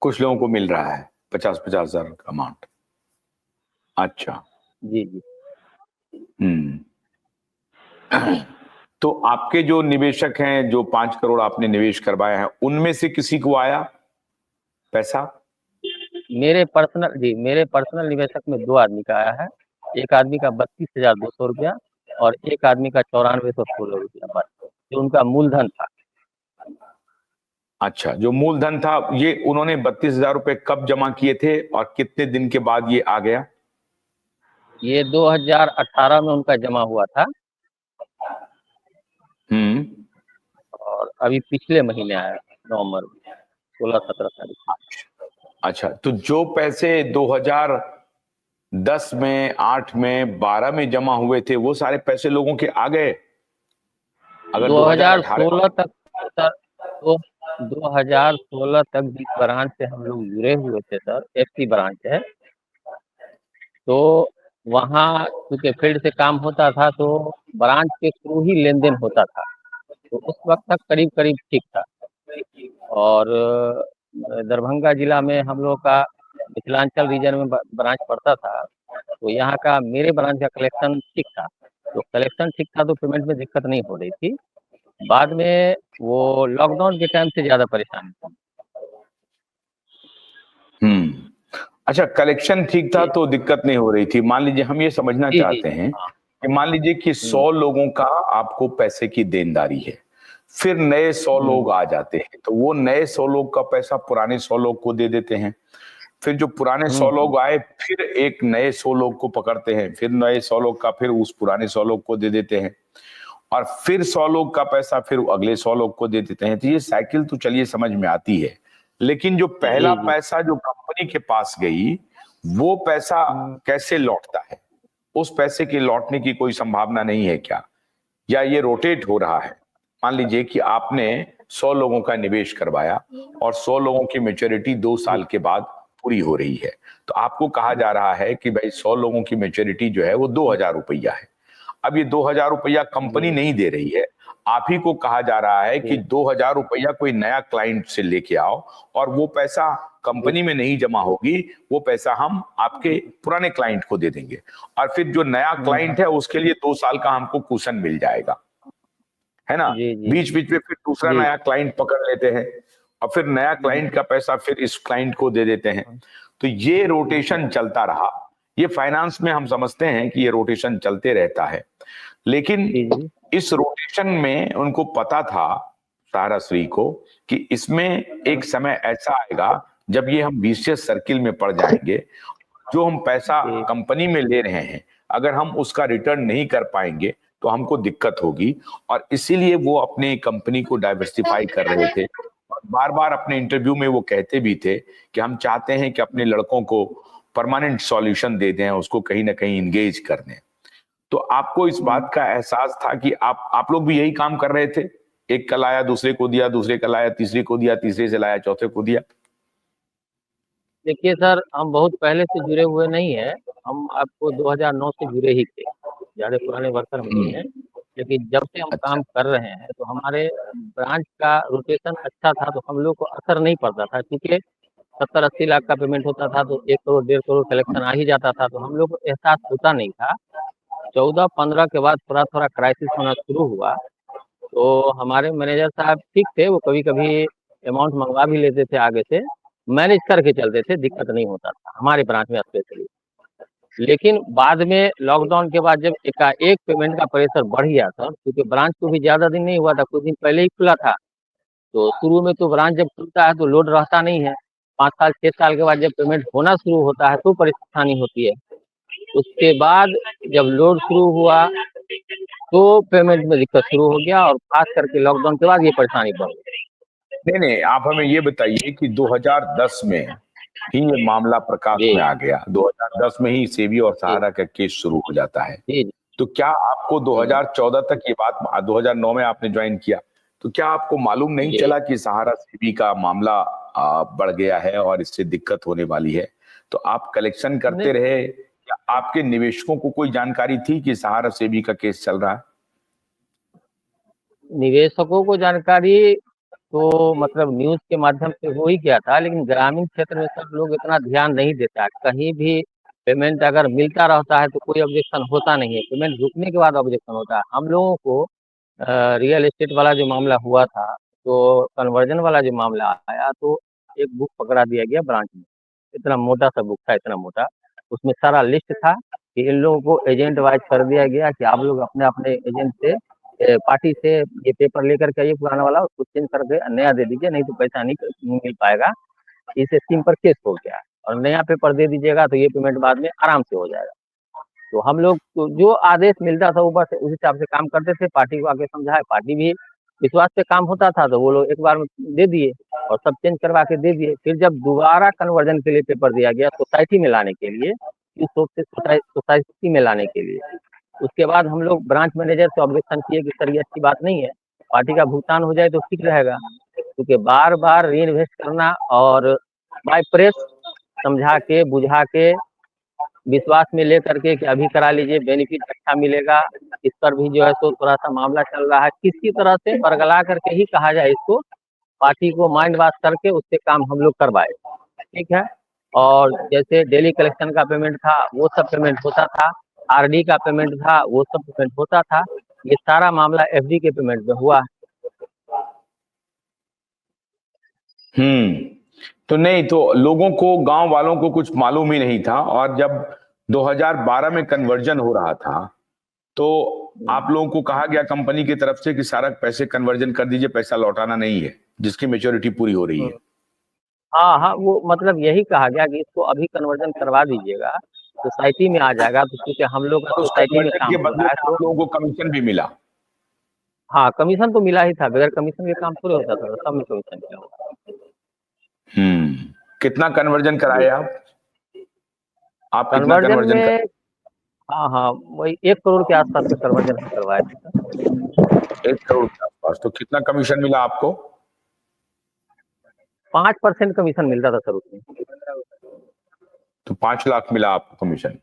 [SPEAKER 1] कुछ लोगों को मिल रहा है 50,000 का अमाउंट। अच्छा।
[SPEAKER 3] जी, जी।
[SPEAKER 1] हम्म। तो आपके जो निवेशक हैं, जो 5 करोड़ आपने निवेश करवाया है, उनमें से किसी को आया पैसा?
[SPEAKER 3] मेरे पर्सनल निवेशक में 2 आदमी का आया है। एक आदमी का 32,200 रुपया और एक आदमी का 9416 रुपया बस, जो उनका मूलधन था।
[SPEAKER 1] अच्छा, जो मूलधन था, ये उन्होंने 32,000 रुपए कब जमा किए थे और कितने दिन के बाद ये आ गया?
[SPEAKER 3] ये 2018 में उनका जमा हुआ था
[SPEAKER 1] हम्म।
[SPEAKER 3] और अभी पिछले महीने आया, नवंबर में, 16-17 तारीख को।
[SPEAKER 1] अच्छा, तो जो पैसे 2010 में, 8 में, 12 में जमा हुए थे, वो सारे पैसे लोगों के आ गए? अगर 2018
[SPEAKER 3] 2016 तक सर, तो 2016 तक जिस ब्रांच से हम लोग जुड़े हुए थे सर, एफसी ब्रांच है, तो वहाँ क्योंकि फील्ड से काम होता था, तो ब्रांच के थ्रू ही लेन-देन होता था। तो उस वक़्त तक करीब-करीब ठीक था। और दरभंगा जिला में हम लोग का मिथिलांचल रीजन में ब्रांच पड़ता था, तो यहाँ का मेरे ब्रांच का कलेक्शन ठीक था। तो कलेक्शन ठीक था तो पेमेंट में दिक्कत नहीं हो रही थी। बाद में वो लॉकडाउन के टाइम से ज़्यादा परेशानी थी।
[SPEAKER 1] हम्म। अच्छा, कलेक्शन ठीक था
[SPEAKER 3] जी।
[SPEAKER 1] तो दिक्कत नहीं हो रही थी। मान लीजिए, हम ये समझना
[SPEAKER 3] जी, जी,
[SPEAKER 1] चाहते
[SPEAKER 3] जी।
[SPEAKER 1] हैं
[SPEAKER 3] हाँ।
[SPEAKER 1] कि मान लीजिए कि
[SPEAKER 3] हुँ,
[SPEAKER 1] 100 लोगों का आपको पैसे की देनदारी है, फिर नए 100 लोग
[SPEAKER 3] हुँ,
[SPEAKER 1] आ जाते हैं, तो वो नए 100 लोग का पैसा पुराने 100 लोग को दे देते हैं। फिर जो पुराने 100
[SPEAKER 3] हुँ।
[SPEAKER 1] लोग आए, फिर एक नए 100 लोग को पकड़ते हैं, फिर नए 100 लोग का फिर उस पुराने 100 लोग को दे देते हैं, और फिर 100 लोग का पैसा फिर अगले 100 लोग को दे देते हैं। तो ये साइकिल तो चलिए समझ में आती है, लेकिन जो पहला
[SPEAKER 3] जी, जी।
[SPEAKER 1] पैसा जो कंपनी के पास गई, वो पैसा
[SPEAKER 3] हुँ।
[SPEAKER 1] कैसे लौटता है? उस पैसे के लौटने की कोई संभावना नहीं है क्या, या ये रोटेट हो रहा है? मान लीजिए कि आपने 100 लोगों का निवेश करवाया और 100 लोगों की मैच्योरिटी 2
[SPEAKER 3] जी,
[SPEAKER 1] साल के बाद पूरी हो रही है, तो आपको कहा जा रहा है कि भाई 100 लोगों की मैच्योरिटी जो है वो 2,000 रुपया है। अब ये 2,000 रुपया कंपनी
[SPEAKER 3] जी,
[SPEAKER 1] नहीं दे रही है, आप ही को कहा जा रहा है कि
[SPEAKER 3] जी,
[SPEAKER 1] 2,000 रुपया कोई नया क्लाइंट से लेके आओ, और वो पैसा
[SPEAKER 3] जी।
[SPEAKER 1] कंपनी में नहीं जमा होगी, वो पैसा हम आपके पुराने क्लाइंट को दे देंगे, और फिर जो नया
[SPEAKER 3] हुँ।
[SPEAKER 1] क्लाइंट है उसके लिए 2 साल का हमको कुशन मिल जाएगा, है ना?
[SPEAKER 3] जी, जी,
[SPEAKER 1] बीच बीच में फिर दूसरा
[SPEAKER 3] जी।
[SPEAKER 1] नया क्लाइंट पकड़ लेते हैं, और फिर नया क्लाइंट का पैसा फिर इस क्लाइंट को दे देते हैं। तो ये रोटेशन चलता रहा। ये फाइनेंस में हम समझते हैं कि ये रोटेशन चलते रहता है, लेकिन
[SPEAKER 3] जी, जी।
[SPEAKER 1] इस रोटेशन में उनको पता था, सहाराश्री को, कि इसमें एक समय ऐसा आएगा जब ये हम विशियस सर्किल में पड़ जाएंगे। जो हम पैसा
[SPEAKER 3] जी।
[SPEAKER 1] कंपनी में ले रहे हैं, अगर हम उसका रिटर्न नहीं कर पाएंगे तो हमको दिक्कत होगी, और इसीलिए वो अपने कंपनी को डाइवर्सिफाई कर रहे थे। और बार बार अपने इंटरव्यू में वो कहते भी थे कि हम चाहते हैं कि अपने लड़कों को परमानेंट सॉल्यूशन दे दें, उसको कहीं ना कहीं इंगेज कर दें। तो आपको इस बात का एहसास था कि आप लोग भी यही काम कर रहे थे? एक का लाया दूसरे को दिया, दूसरे का लाया तीसरे को दिया, तीसरे से लाया चौथे को दिया?
[SPEAKER 3] देखिए सर, हम बहुत पहले से जुड़े हुए नहीं हैं, हम आपको 2009 से जुड़े ही थे, ज़्यादा पुराने वर्कर हम नहीं हैं। लेकिन जब से हम
[SPEAKER 1] अच्छा।
[SPEAKER 3] काम कर रहे हैं, तो हमारे ब्रांच का रोटेशन अच्छा था, तो हम लोग को असर नहीं पड़ता था, क्योंकि 70-80 लाख का पेमेंट होता था, तो 1 करोड़, 1.5 करोड़ कलेक्शन आ ही जाता था, तो हम लोग को एहसास होता नहीं था। 14-15 के बाद थोड़ा-थोड़ा क्राइसिस होना शुरू हुआ, तो हमारे मैनेजर साहब ठीक थे, वो कभी-कभी अमाउंट मँगवा भी लेते थे आगे से, मैनेज करके चलते थे, दिक्कत नहीं होता था, हमारे ब्रांच में स्पेशली। लेकिन बाद में लॉकडाउन के बाद जब एकाएक पेमेंट का प्रेशर बढ़ गया था, क्योंकि ब्रांच को भी ज़्यादा दिन नहीं हुआ था, कुछ दिन पहले ही खुला था। तो शुरू में तो ब्रांच जब खुलता है तो लोड रहता नहीं है। 5 साल 6 साल के बाद जब पेमेंट होना शुरू होता है तो परेशानी होती है। उसके बाद जब लोड शुरू हुआ तो पेमेंट में दिक्कत शुरू हो गया और खास करके लॉकडाउन के बाद ये परेशानी बढ़ गई।
[SPEAKER 1] नहीं नहीं, आप हमें ये बताइए कि 2010 में ही ये मामला प्रकाश
[SPEAKER 3] जी,
[SPEAKER 1] में आ गया। 2010 में ही सेबी और
[SPEAKER 3] जी,
[SPEAKER 1] सहारा का केस शुरू हो जाता है।
[SPEAKER 3] जी, जी,
[SPEAKER 1] तो क्या आपको 2014 तक ये बात, 2009 में आपने ज्वाइन किया, तो क्या आपको मालूम नहीं
[SPEAKER 3] जी।
[SPEAKER 1] चला कि सहारा सेबी का मामला बढ़ गया है और इससे दिक्कत होने वाली है? तो आप कलेक्शन करते
[SPEAKER 3] नहीं,
[SPEAKER 1] रहे या आपके निवेशकों को कोई जानकारी थी कि सहारा सेबी का केस चल रहा है?
[SPEAKER 3] निवेशकों को जानकारी तो मतलब न्यूज़ के माध्यम से हो ही गया था, लेकिन ग्रामीण क्षेत्र में सब लोग इतना ध्यान नहीं देता है। कहीं भी पेमेंट अगर मिलता रहता है तो कोई ऑब्जेक्शन होता नहीं है, पेमेंट रुकने के बाद ऑब्जेक्शन होता है। हम लोगों को रियल एस्टेट वाला जो मामला हुआ था, तो कन्वर्जन वाला जो मामला आया, तो एक बुक पकड़ा दिया गया ब्रांच में। इतना मोटा-सा बुक था, इतना मोटा। उसमें सारा लिस्ट था कि इन लोगों को एजेंट वाइज़ कर दिया गया कि आप लोग अपने-अपने एजेंट से पार्टी से ये पेपर लेकर के आइए पुराना वाला, उसको चेंज करके नया दे दीजिए, नहीं तो पैसा नहीं मिल पाएगा। इस स्कीम पर केस हो गया है और नया पेपर दे दीजिएगा तो ये पेमेंट बाद में आराम से हो जाएगा। तो हम लोग को जो आदेश मिलता था ऊपर से उस हिसाब से काम करते थे, पार्टी को आके समझाए, पार्टी भी विश्वास पे काम होता था तो वो लोग एक बार में दे दिए और सब चेंज करवा के दे दिए। फिर जब दोबारा कन्वर्जन के लिए पेपर दिया गया सोसाइटी में लाने के लिए, इस शॉप से सोसाइटी में लाने के लिए, उसके बाद हम लोग ब्रांच मैनेजर से ऑब्जेक्शन किए कि सर ये अच्छी बात नहीं है, पार्टी का भुगतान हो जाए तो ठीक रहेगा। क्योंकि बार-बार रीइन्वेस्ट करना और बाय प्रेस समझा के, बुझा के, विश्वास में लेकर के कि अभी करा लीजिए बेनिफिट अच्छा मिलेगा, इस पर भी जो है सो थोड़ा-सा मामला चल रहा है। किसी तरह से बरगला करके ही कहा जाए इसको, पार्टी को माइंड वॉश करके उससे काम हम लोग करवाए, ठीक है? और जैसे डेली कलेक्शन का पेमेंट था, वो सब पेमेंट होता था, आरडी का पेमेंट था, वो सब पेमेंट होता था। ये सारा मामला एफडी के पेमेंट में हुआ।
[SPEAKER 1] तो नहीं, तो लोगों को, गांव वालों को कुछ मालूम ही नहीं था। और जब 2012 में कन्वर्जन हो रहा था तो आप लोगों को कहा गया कंपनी की तरफ से कि सारा पैसे कन्वर्जन कर दीजिए, पैसा लौटाना नहीं है, जिसकी मैच्योरिटी पूरी हो रही है।
[SPEAKER 3] हाँ, हाँ, वो मतलब यही कहा गया कि इसको अभी कन्वर्जन करवा दीजिएगा, सोसाइटी में आ जाएगा। तो क्योंकि हम लोग का
[SPEAKER 1] और उस
[SPEAKER 3] सोसाइटी में
[SPEAKER 1] कन्वर्जन
[SPEAKER 3] काम
[SPEAKER 1] के
[SPEAKER 3] हो
[SPEAKER 1] बदले
[SPEAKER 3] रहा है
[SPEAKER 1] में
[SPEAKER 3] तो
[SPEAKER 1] आप लोगों को कमीशन भी मिला।
[SPEAKER 3] हाँ, कमीशन तो मिला ही था, बगैर कमीशन के काम थोड़े होता था, सब में कमीशन क्या होगा।
[SPEAKER 1] कितना कन्वर्जन कराए आप कितना
[SPEAKER 3] कन्वर्जन
[SPEAKER 1] कन्वर्जन कर?
[SPEAKER 3] में हाँ, हाँ, वही 1 करोड़ के आस-पास का कन्वर्जन हम करवाए थे सर।
[SPEAKER 1] 1 करोड़ के आसपास। तो कितना कमीशन मिला आपको?
[SPEAKER 3] 5% कमीशन मिलता था सर उसमें।
[SPEAKER 1] तो 5 लाख मिला आपको कमीशन।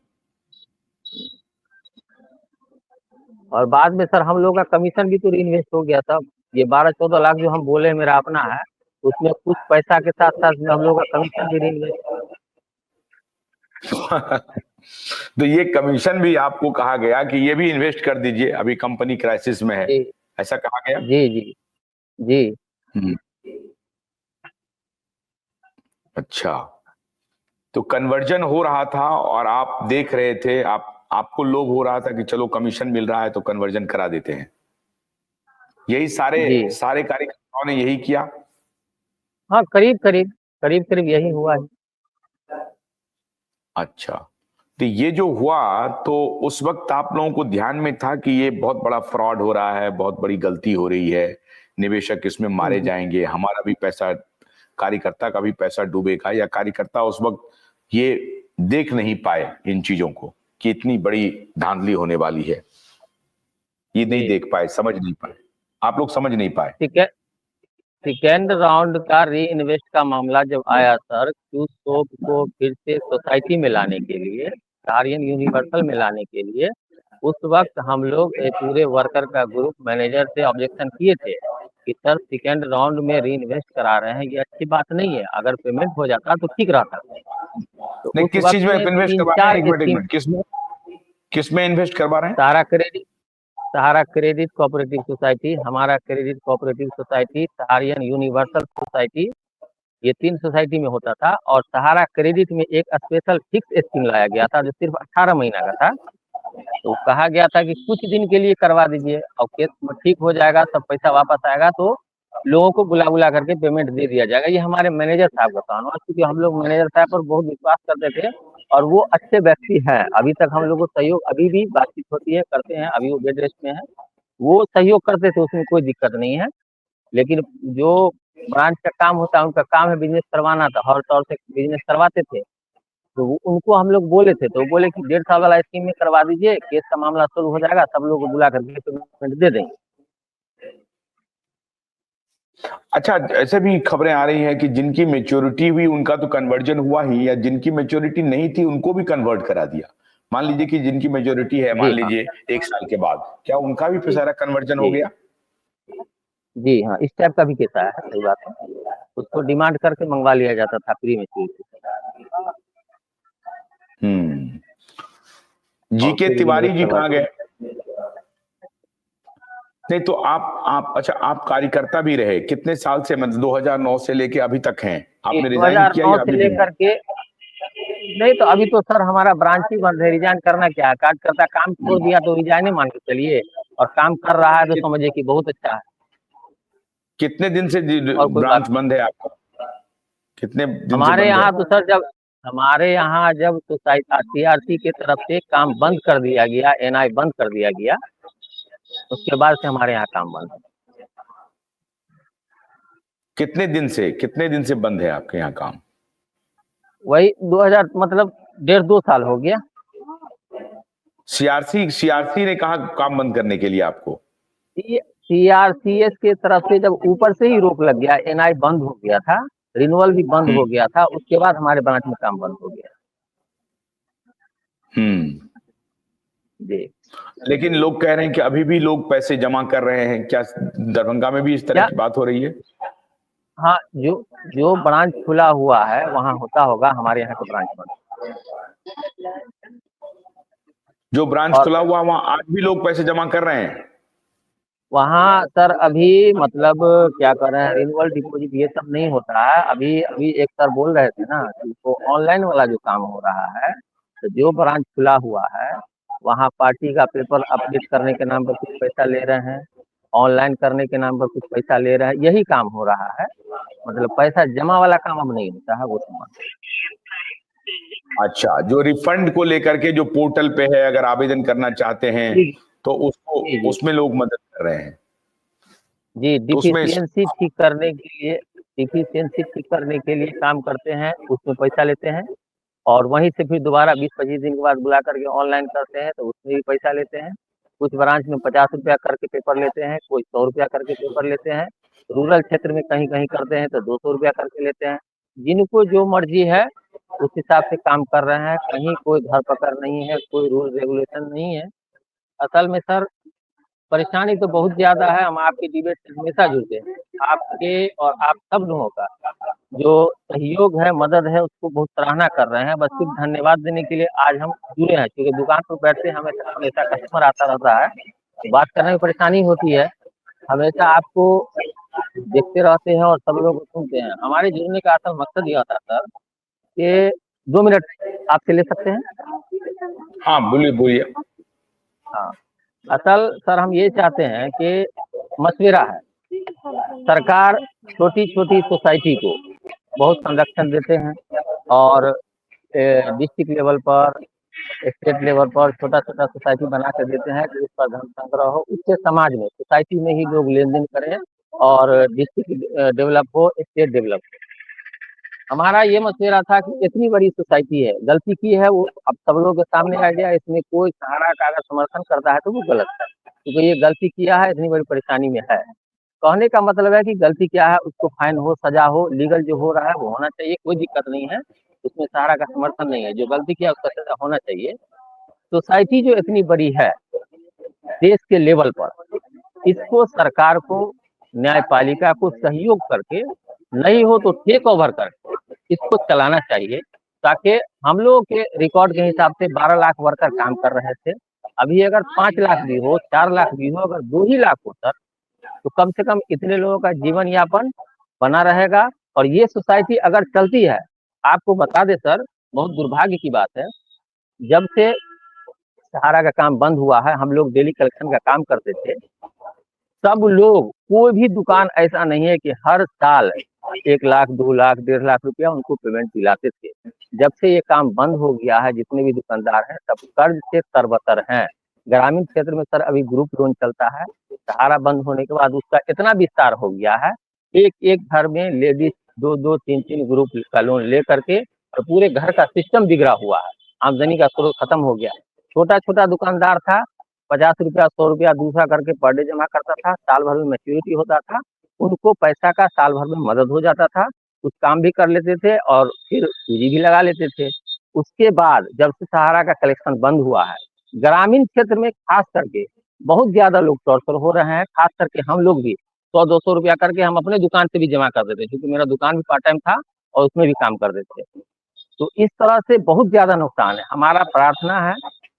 [SPEAKER 3] और बाद में सर हम लोग का कमीशन भी तो रीइन्वेस्ट हो गया था। ये 12-14 लाख जो हम बोले मेरा अपना है, उसमें कुछ पैसा के साथ-साथ में हम लोग का कमीशन भी रीइन्वेस्ट।
[SPEAKER 1] तो ये कमीशन भी आपको कहा गया कि ये भी इन्वेस्ट कर दीजिए, अभी कंपनी क्राइसिस में है,
[SPEAKER 3] जी,
[SPEAKER 1] ऐसा कहा गया?
[SPEAKER 3] जी, जी, जी।
[SPEAKER 1] हम्म, अच्छा। तो कन्वर्जन हो रहा था और आप देख रहे थे, आपको लोभ हो रहा था कि चलो कमीशन मिल रहा है तो कन्वर्जन करा देते हैं। यही सारे
[SPEAKER 3] जी।
[SPEAKER 1] सारे कार्यकर्ताओं ने यही किया।
[SPEAKER 3] हाँ, करीब-करीब यही हुआ है।
[SPEAKER 1] अच्छा, तो ये जो हुआ, तो उस वक्त आप लोगों को ध्यान में था कि ये बहुत बड़ा फ्रॉड हो रहा है, बहुत बड़ी गलती हो रही है, निवेशक इसमें मारे जाएंगे, हमारा भी पैसा, कार्यकर्ता का भी पैसा डूबेगा? या कार्यकर्ता उस वक्त ये देख नहीं पाए इन चीजों को कि इतनी बड़ी धांधली होने वाली है? ये नहीं
[SPEAKER 3] जी।
[SPEAKER 1] देख पाए, समझ नहीं पाए, आप लोग समझ नहीं पाए?
[SPEAKER 3] ठीक है। सेकेंड राउंड का री-इन्वेस्ट का मामला जब आया सर, क्यूज सोप को फिर से सोसाइटी में लाने के लिए, आर्यन यूनिवर्सल में लाने के लिए, उस वक्त हम लोग पूरे वर्कर का ग्रुप मैनेजर से ऑब्जेक्शन किए थे कि सर सेकेंड राउंड में री-इन्वेस्ट करा रहे हैं, ये अच्छी बात नहीं है। अगर पेमेंट हो जाता तो ठीक रहता। तो
[SPEAKER 1] नहीं,
[SPEAKER 3] उस
[SPEAKER 1] किस चीज
[SPEAKER 3] वक्त
[SPEAKER 1] में
[SPEAKER 3] में
[SPEAKER 1] इन्वेस्ट करवा रहे हैं?
[SPEAKER 3] 3-4
[SPEAKER 1] एक
[SPEAKER 3] स्कीम,
[SPEAKER 1] मिनट, किस में इन्वेस्ट करवा रहे हैं?
[SPEAKER 3] सहारा क्रेडिट कोऑपरेटिव सोसाइटी, हमारा credit cooperative society, Saharayan universal society, ये 3 सोसाइटी में होता था, और सहारा क्रेडिट में एक स्पेशल फिक्स स्कीम लाया गया था जो सिर्फ 18 महीना का था। तो कहा गया था कि कुछ दिन के लिए करवा दीजिए और केस ठीक हो जाएगा, सब पैसा वापस आएगा तो लोगों को बुला करके पेमेंट दे दिया जाएगा। ये हमारे मैनेजर साहब का काम है, क्योंकि हम लोग मैनेजर साहब पर बहुत विश्वास करते थे और वो अच्छे व्यक्ति हैं। अभी तक हम लोग को सहयोग, अभी भी बातचीत होती है, करते हैं। अभी वो बेड रेस्ट में है, वो सहयोग करते थे, उसमें कोई दिक्कत नहीं है। लेकिन जो ब्रांच का काम होता है, उनका काम है बिजनेस करवाना, था हर तौर से बिजनेस करवाते थे। तो उनको हम लोग बोले थे, तो वो बोले कि 1.5 साल वाला स्कीम में करवा दीजिए, केस का मामला सोल्व हो जाएगा, सब लोग को बुला करके पेमेंट दे देंगे।
[SPEAKER 1] अच्छा, ऐसे भी खबरें आ रही हैं कि जिनकी मैच्योरिटी हुई उनका तो कन्वर्जन हुआ ही, या जिनकी मैच्योरिटी नहीं थी उनको भी कन्वर्ट करा दिया। मान लीजिए कि जिनकी मैच्योरिटी है, मान
[SPEAKER 3] जी हाँ,
[SPEAKER 1] लीजिए 1 साल के बाद, क्या उनका भी
[SPEAKER 3] जी
[SPEAKER 1] सारा कन्वर्जन हो
[SPEAKER 3] जी
[SPEAKER 1] गया?
[SPEAKER 3] जी हाँ, इस टाइप का भी केस आया है, सही बात है। उसको डिमांड करके मंगवा लिया जाता था प्री मैच्योरिटी, और
[SPEAKER 1] जीके
[SPEAKER 3] फिर
[SPEAKER 1] तिवारी
[SPEAKER 3] बिजनेस
[SPEAKER 1] जी
[SPEAKER 3] करवा
[SPEAKER 1] कहाँ
[SPEAKER 3] दिया।
[SPEAKER 1] गए? नहीं तो आप अच्छा, आप कार्यकर्ता भी रहे कितने साल से? मतलब 2009 से लेके अभी तक हैं?
[SPEAKER 3] जी,
[SPEAKER 1] आपने रिजाइन किया
[SPEAKER 3] 2009
[SPEAKER 1] या
[SPEAKER 3] से
[SPEAKER 1] अभी भी हैं?
[SPEAKER 3] लेकर के, नहीं तो अभी तो सर हमारा ब्रांच ही बंद है, रिजाइन करना क्या है, कार्यकर्ता काम छोड़ दिया तो रिजाइन मान के चलिए, और काम कर रहा है तो
[SPEAKER 1] कि,
[SPEAKER 3] समझिए कि बहुत अच्छा है,
[SPEAKER 1] कितने दिन से
[SPEAKER 3] और कोई बात
[SPEAKER 1] ब्रांच
[SPEAKER 3] नहीं।
[SPEAKER 1] बंद है आपका? कितने दिन से
[SPEAKER 3] हमारे
[SPEAKER 1] बंद है?
[SPEAKER 3] यहाँ तो सर, जब हमारे यहाँ जब सोसाइटी सीआरसी की तरफ से काम बंद कर दिया गया, एनआई बंद कर दिया गया, उसके बाद से हमारे यहाँ काम बंद है।
[SPEAKER 1] कितने दिन से बंद है आपके यहाँ काम?
[SPEAKER 3] वही 2000 मतलब 1.5-2 साल हो गया।
[SPEAKER 1] सीआरसी ने कहा काम बंद करने के लिए आपको?
[SPEAKER 3] सीआरसीएस के तरफ से जब ऊपर से ही रोक लग गया, एनआई बंद हो गया था, रिन्यूअल भी बंद हो गया था, उसके बाद हमारे ब्रांच में काम बंद हो गया। जी,
[SPEAKER 1] लेकिन लोग कह रहे हैं कि अभी भी लोग पैसे जमा कर रहे हैं, क्या दरभंगा में भी इस तरह
[SPEAKER 3] क्या,
[SPEAKER 1] की बात हो रही है?
[SPEAKER 3] हाँ, जो जो ब्रांच खुला हुआ है वहाँ होता होगा, हमारे यहाँ का ब्रांच बंद।
[SPEAKER 1] जो ब्रांच
[SPEAKER 3] और
[SPEAKER 1] खुला हुआ वहां आज भी लोग पैसे जमा कर रहे हैं?
[SPEAKER 3] वहाँ सर अभी मतलब क्या कर रहे हैं, रिन्यूअल डिपॉजिट ये सब नहीं होता है अभी। अभी एक सर बोल रहे थे ना कि वो ऑनलाइन वाला जो काम हो रहा है, तो जो ब्रांच खुला हुआ है वहाँ पार्टी का पेपर अपडेट करने के नाम पर कुछ पैसा ले रहे हैं, ऑनलाइन करने के नाम पर कुछ पैसा ले रहे हैं, यही काम हो रहा है। मतलब पैसा जमा वाला काम अब नहीं होता है, वो समझ।
[SPEAKER 1] अच्छा, जो रिफंड को लेकर के जो पोर्टल पे है, अगर आवेदन करना चाहते हैं
[SPEAKER 3] जी
[SPEAKER 1] तो उसको,
[SPEAKER 3] जी जी
[SPEAKER 1] उसमें लोग मदद कर रहे हैं।
[SPEAKER 3] जी,
[SPEAKER 1] तो उसमें
[SPEAKER 3] डिफिशियंसी ठीक करने के लिए काम करते हैं, उसमें पैसा लेते हैं, और वहीं से फिर दोबारा 20-25 दिन के बाद बुला करके ऑनलाइन करते हैं तो उसमें भी पैसा लेते हैं। कुछ ब्रांच में 50 रुपया करके पेपर लेते हैं, कोई 100 रुपया करके पेपर लेते हैं। रूरल क्षेत्र में कहीं-कहीं करते हैं तो 200 रुपया करके लेते हैं। जिनको जो मर्ज़ी है, उस हिसाब से काम कर रहे हैं, कहीं कोई धर-पकड़ नहीं है, कोई रूल रेगुलेशन नहीं है। असल में सर परेशानी तो बहुत ज़्यादा है, हम आपकी डिबेट से हमेशा जुड़ते हैं। आपके और आप सब लोगों का जो सहयोग है, मदद है, उसको बहुत सराहना कर रहे हैं। बस सिर्फ धन्यवाद देने के लिए आज हम जुड़े हैं, क्योंकि दुकान पर बैठते हमेशा हमेशा कस्टमर आता रहता है, तो बात करने में परेशानी होती है। हमेशा आपको देखते रहते हैं और सब लोग सुनते हैं। हमारे जुड़ने का असल मकसद यह था सर कि 2 मिनट आपसे ले सकते हैं?
[SPEAKER 1] हाँ, बोलिए बोलिए।
[SPEAKER 3] हाँ, असल सर हम ये चाहते हैं कि मशविरा है, सरकार छोटी-छोटी सोसाइटी को बहुत संरक्षण देते हैं, और डिस्ट्रिक्ट लेवल पर, स्टेट लेवल पर छोटा-छोटा सोसाइटी बना के देते हैं कि उस पर धन संग्रह हो, उससे समाज में, सोसाइटी में ही लोग लेन-देन करें और डिस्ट्रिक्ट डेवलप हो, स्टेट डेवलप हो। हमारा ये मशविरा था कि इतनी बड़ी सोसाइटी है, गलती की है वो अब सब लोगों के सामने आ गया, इसमें कोई सहारा का अगर समर्थन करता है तो वो गलत है, क्योंकि ये गलती किया है, इतनी बड़ी परेशानी में है। कहने का मतलब है कि गलती क्या है, उसको फाइन हो, सज़ा हो, लीगल जो हो रहा है वो होना चाहिए, कोई दिक्कत नहीं है, उसमें सहारा का समर्थन नहीं है। जो गलती किया उसका सज़ा होना चाहिए। सोसाइटी जो इतनी बड़ी है देश के लेवल पर, इसको सरकार को, न्यायपालिका को सहयोग करके, नहीं हो तो टेक ओवर करके इसको चलाना चाहिए, ताकि हम लोगों के रिकॉर्ड के हिसाब से 12 लाख वर्कर काम कर रहे थे। अभी अगर 5 लाख भी हो, 4 लाख भी हो, अगर 2 ही लाख हो सर, तो कम से कम इतने लोगों का जीवन यापन बना रहेगा और ये सोसाइटी अगर चलती है, आपको बता दें सर, बहुत दुर्भाग्य की बात है, जब से सहारा का काम बंद हुआ है, हम लोग डेली कलेक्शन का काम करते थे, सब लोग, कोई भी दुकान ऐसा नहीं है कि हर साल 1 लाख 2 लाख 1.5 लाख रुपया उनको पेमेंट दिलाते थे। जब से ये काम बंद हो गया है, जितने भी दुकानदार हैं सब कर्ज से तरबतर हैं। ग्रामीण क्षेत्र में सर अभी ग्रुप लोन चलता है, सहारा बंद होने के बाद उसका इतना विस्तार हो गया है, एक एक घर में लेडीज 2-2 3-3 ग्रुप का लोन ले करके, और पूरे घर का सिस्टम बिगड़ा हुआ है, आमदनी का स्रोत खत्म हो गया। छोटा छोटा दुकानदार था, 50 रुपया 100 रुपया दूसरा करके पर डे जमा करता था, साल भर में मैच्योरिटी होता था, उनको पैसा का साल भर में मदद हो जाता था, कुछ काम भी कर लेते थे और फिर पूंजी भी लगा लेते थे। उसके बाद जब से सहारा का कलेक्शन बंद हुआ है, ग्रामीण क्षेत्र में खास करके बहुत ज़्यादा लोग टॉर्चर हो रहे हैं, खास करके हम लोग भी 100-200 रुपया करके हम अपने दुकान से भी जमा कर देते, क्योंकि मेरा दुकान भी पार्ट टाइम था और उसमें भी काम कर देते। तो इस तरह से बहुत ज़्यादा नुकसान है। हमारा प्रार्थना है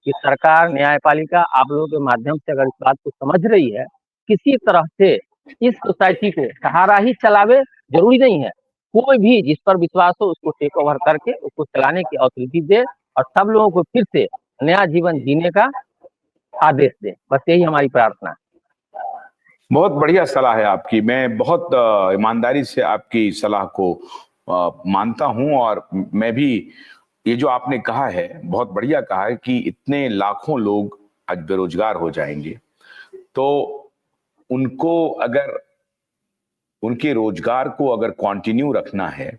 [SPEAKER 3] कि सरकार, न्यायपालिका आप लोगों के माध्यम से अगर इस बात को समझ रही है, किसी तरह से इस सोसाइटी को सहारा ही चलावे, ज़रूरी नहीं है, कोई भी जिस पर विश्वास हो उसको टेक ओवर करके उसको चलाने की अथॉरिटी दे और सब लोगों को फिर से नया जीवन जीने का आदेश दे। बस यही हमारी प्रार्थना है।
[SPEAKER 1] बहुत बढ़िया सलाह है आपकी। मैं बहुत ईमानदारी से आपकी सलाह को मानता हूं, और मैं भी, ये जो आपने कहा है बहुत बढ़िया कहा है कि इतने लाखों लोग आज बेरोजगार हो जाएंगे, तो उनको अगर, उनके रोजगार को अगर कंटिन्यू रखना है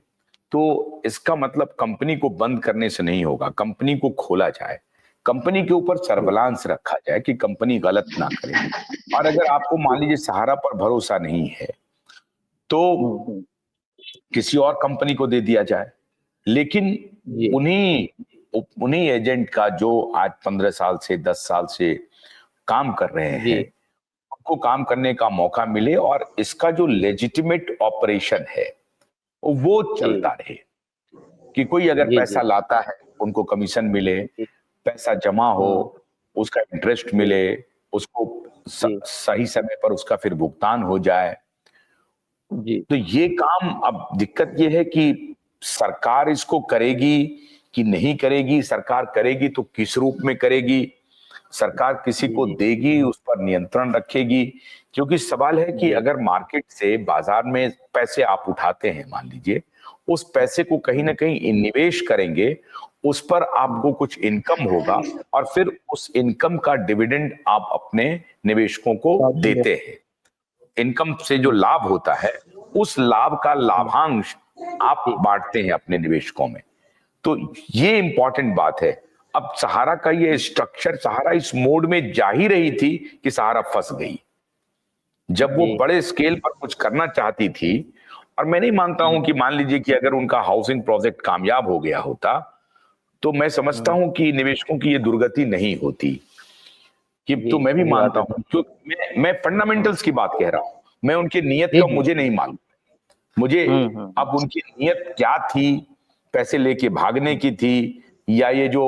[SPEAKER 1] तो इसका मतलब कंपनी को बंद करने से नहीं होगा, कंपनी को खोला जाए, कंपनी के ऊपर सर्विलांस रखा जाए कि कंपनी गलत ना करे। और अगर आपको मान लीजिए सहारा पर भरोसा नहीं है तो किसी और कंपनी को दे दिया जाए, लेकिन उन्हीं एजेंट का जो आज 15 साल से 10 साल से काम कर रहे हैं, उनको काम करने का मौका मिले और इसका जो लेजिटिमेट ऑपरेशन है वो चलता रहे, कि कोई अगर पैसा लाता है उनको कमीशन मिले, पैसा जमा हो उसका इंटरेस्ट मिले, उसको सही समय पर उसका फिर भुगतान हो जाए। तो ये काम, अब दिक्कत ये है कि सरकार इसको करेगी कि नहीं करेगी, सरकार करेगी तो किस रूप में करेगी, सरकार किसी को देगी, उस पर नियंत्रण रखेगी, क्योंकि सवाल है कि अगर मार्केट से, बाजार में पैसे आप उठाते हैं, मान लीजिए उस पैसे को कहीं ना कहीं निवेश करेंगे, उस पर आपको कुछ इनकम होगा और फिर उस इनकम का डिविडेंड आप अपने निवेशकों को देते हैं। इनकम से जो लाभ होता है उस लाभ का लाभांश आप बांटते हैं अपने निवेशकों में। तो ये इंपॉर्टेंट बात है। अब सहारा का ये स्ट्रक्चर, सहारा इस मोड में जा ही रही थी कि सहारा फंस गई। जब वो बड़े स्केल पर कुछ करना चाहती थी, और मैं नहीं मानता हूं कि मान लीजिए कि अगर उनका हाउसिंग प्रोजेक्ट कामयाब हो गया होता तो मैं समझता हूं कि निवेशकों की ये दुर्गति नहीं होती, कि तो मैं भी मानता हूं, क्योंकि मैं फंडामेंटल्स की बात कह रहा हूं, मैं उनकी नीयत का मुझे नहीं मालूम, मुझे अब उनकी नीयत क्या थी, पैसे लेके भागने की थी, या ये जो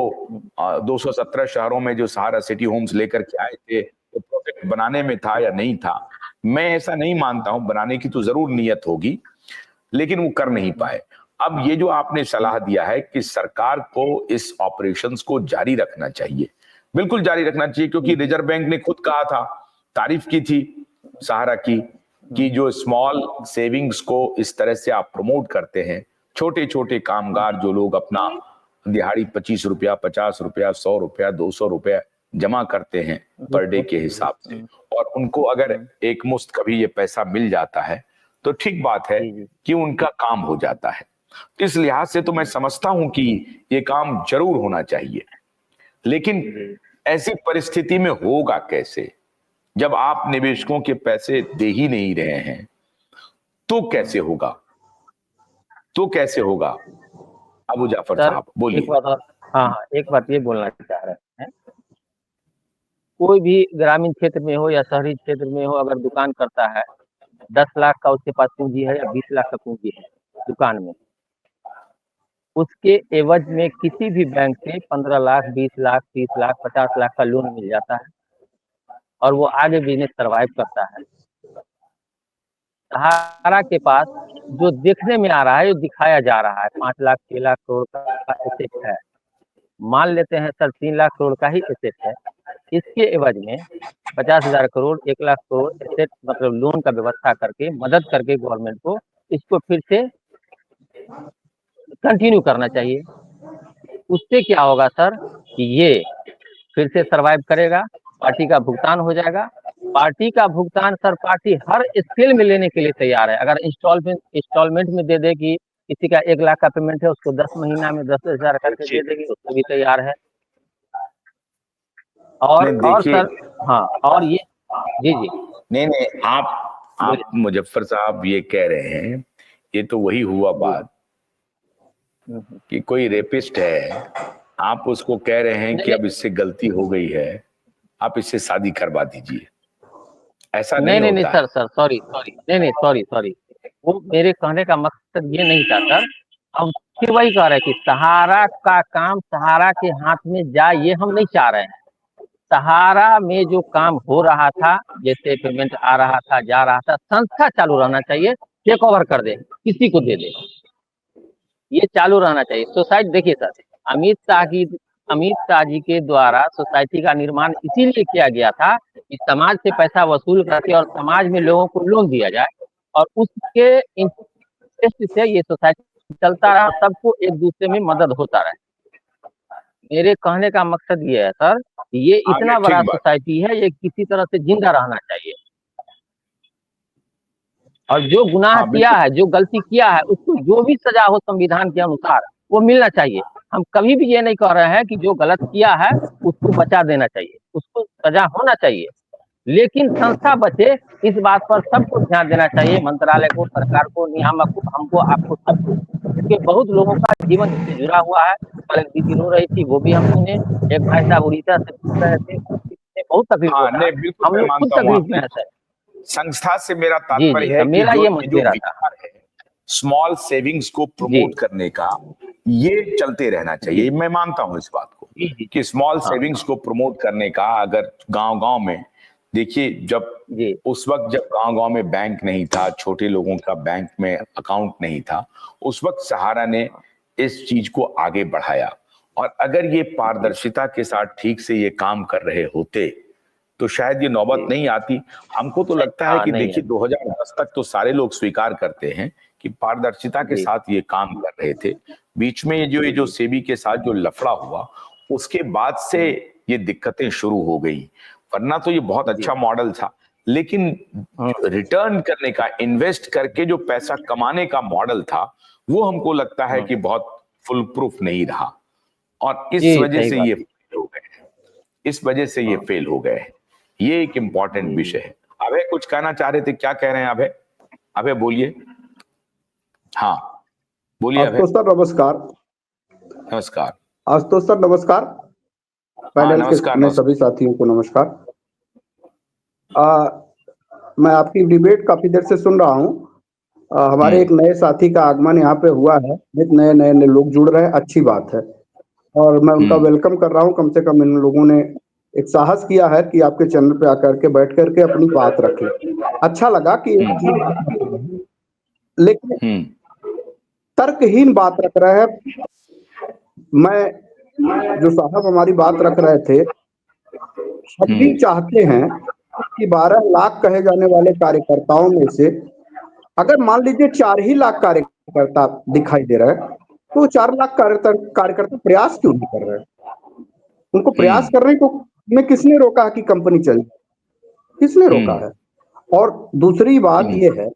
[SPEAKER 1] 217 शहरों में जो सहारा सिटी होम्स लेकर के आए थे तो प्रोजेक्ट बनाने में था या नहीं था। मैं ऐसा नहीं मानता हूं, बनाने की तो जरूर नीयत होगी, लेकिन वो कर नहीं पाए। अब ये जो आपने सलाह दिया है कि सरकार को इस ऑपरेशंस को जारी रखना चाहिए, बिल्कुल जारी रखना चाहिए, क्योंकि रिजर्व बैंक ने खुद कहा था, तारीफ की थी सहारा की, कि जो स्मॉल सेविंग्स को इस तरह से आप प्रमोट करते हैं, छोटे छोटे कामगार जो लोग अपना दिहाड़ी 25 रुपया 50 रुपया 100 रुपया 200 रुपया जमा करते हैं पर डे के हिसाब से, और उनको अगर एक मुश्त कभी ये पैसा मिल जाता है तो ठीक बात है कि उनका काम हो जाता है। इस लिहाज से तो मैं समझता हूं कि ये काम जरूर होना चाहिए, लेकिन ऐसी परिस्थिति में होगा कैसे जब आप निवेशकों के पैसे दे ही नहीं रहे हैं, तो कैसे होगा, तो कैसे होगा? अबू जाफर साहब बोलिए।
[SPEAKER 3] एक बात ये बोलना चाह रहे हैं, कोई भी ग्रामीण क्षेत्र में हो या शहरी क्षेत्र में हो, अगर दुकान करता है, 10 लाख का उसके पास पूंजी है या 20 लाख का पूंजी है दुकान में, उसके एवज में किसी भी बैंक से 15 लाख 20 लाख 30 लाख 50 लाख का लोन मिल जाता है और वो आगे बिजनेस सर्वाइव करता है। सहारा के पास जो देखने में आ रहा है, जो दिखाया जा रहा है 5 लाख 6 लाख करोड़ का एसेट है, मान लेते हैं सर 3 लाख करोड़ का ही एसेट है, इसके एवज में 50,000 करोड़ 1 लाख करोड़ एसेट मतलब लोन का व्यवस्था करके मदद करके गवर्नमेंट को इसको फिर से कंटिन्यू करना चाहिए। उससे क्या होगा सर कि ये फिर से सरवाइव करेगा, पार्टी का भुगतान हो जाएगा। पार्टी का भुगतान सर पार्टी हर स्केल में लेने के लिए तैयार है। अगर इंस्टॉलमेंट में दे दे कि किसी का 1 लाख का पेमेंट है उसको 10 महीना में 10,000 करके दे देगी, उसको भी तैयार है। और
[SPEAKER 1] देखिए,
[SPEAKER 3] सर हाँ, और ये जी जी
[SPEAKER 1] नहीं आप मुजफ्फर साहब ये कह रहे हैं, ये तो वही हुआ बात कि कोई रेपिस्ट है, आप उसको कह रहे हैं कि अब इससे गलती हो गई है, आप इससे शादी करवा दीजिए। ऐसा नहीं
[SPEAKER 3] नहीं
[SPEAKER 1] होता
[SPEAKER 3] सर सॉरी नहीं सॉरी, वो मेरे कहने का मकसद ये नहीं था सर। हम फिर वही कह रहे हैं कि सहारा का काम सहारा के हाथ में जाए, ये हम नहीं चाह रहे हैं। सहारा में जो काम हो रहा था, जैसे पेमेंट आ रहा था जा रहा था, संस्था चालू रहना चाहिए, टेक ओवर कर दे, किसी को दे दे, ये चालू रहना चाहिए। सोसाइटी देखिए सर, अमित शाह जी के द्वारा सोसाइटी का निर्माण इसीलिए किया गया था कि समाज से पैसा वसूल करके और समाज में लोगों को लोन दिया जाए, और उसके इंटरेस्ट से ये सोसाइटी चलता रहा, सबको एक दूसरे में मदद होता रहे। मेरे कहने का मकसद ये है सर, ये इतना बड़ा सोसाइटी है, ये किसी तरह से जिंदा रहना चाहिए, और जो गुनाह किया है, जो गलती किया है, उसको जो भी सजा हो संविधान के अनुसार वो मिलना चाहिए। हम कभी भी ये नहीं कह रहे हैं कि जो गलत किया है उसको बचा देना चाहिए, उसको सजा होना चाहिए, लेकिन संस्था बचे, इस बात पर सबको ध्यान देना चाहिए, मंत्रालय को, सरकार को, नियामक को, हमको, आपको, सबको, क्योंकि बहुत लोगों का जीवन इससे जुड़ा हुआ है। कल एक दीदी रो रही थी, वो भी हम सुने, एक भाई साहब उड़ीसा से पूछ रहे थे, बहुत तकलीफ हो रहा है, हम लोग खुद तकलीफ में है सर।
[SPEAKER 1] संस्था से मेरा तात्पर्य है
[SPEAKER 3] मेरा
[SPEAKER 1] कि
[SPEAKER 3] ये
[SPEAKER 1] जो विचार है स्मॉल सेविंग्स को प्रमोट करने का, ये चलते रहना चाहिए। मैं मानता हूं इस बात को कि स्मॉल सेविंग्स को प्रमोट करने का, अगर गांव-गांव में देखिए, जब उस वक्त जब गांव-गांव में बैंक नहीं था, छोटे लोगों का बैंक में अकाउंट नहीं था, उस वक्त सहारा ने इस चीज को आगे बढ़ाया। और अगर ये पारदर्शिता के साथ ठीक से ये काम कर रहे होते तो शायद ये नौबत नहीं आती। हमको तो लगता है कि देखिए 2010 तक तो सारे लोग स्वीकार करते हैं कि पारदर्शिता के साथ ये काम कर रहे थे। बीच में ये जो सेबी के साथ जो लफड़ा हुआ, उसके बाद से ये दिक्कतें शुरू हो गई, वरना तो ये बहुत अच्छा मॉडल था। लेकिन रिटर्न करने का, इन्वेस्ट करके जो पैसा कमाने का मॉडल था, वो हमको लगता है कि बहुत फुल प्रूफ नहीं रहा, और इस वजह से ये फेल हो गए, इस वजह से ये फेल हो गए। ये एक इंपॉर्टेंट विषय है। अभय कुछ कहना चाह रहे थे, क्या कह रहे हैं अभय? अभय बोलिए। हाँ बोलिए अभय।
[SPEAKER 4] आशुतोष सर नमस्कार।
[SPEAKER 1] नमस्कार
[SPEAKER 4] आशुतोष सर नमस्कार। पैनल के सभी साथियों को नमस्कार। मैं आपकी डिबेट काफी देर से सुन रहा हूँ। हमारे एक नए साथी का आगमन यहाँ पे हुआ है, नए लोग जुड़ रहे हैं, अच्छी बात है, और मैं उनका वेलकम कर रहा हूँ। कम से कम इन लोगों ने एक साहस किया है कि आपके चैनल पे आकर के बैठ करके अपनी बात रखें। अच्छा लगा कि लेकिन तर्कहीन बात रख रहे हैं। मैं जो साहब हमारी बात रख रहे थे, हम भी चाहते हैं कि 12 लाख कहे जाने वाले कार्यकर्ताओं में से अगर मान लीजिए 4 ही लाख कार्यकर्ता दिखाई दे रहे हैं, तो 4 लाख कार्यकर्ता प्रयास क्यों नहीं कर रहे हैं? उनको प्रयास करने को में किसने रोका है कि कंपनी चले? किसने रोका है? और दूसरी बात यह है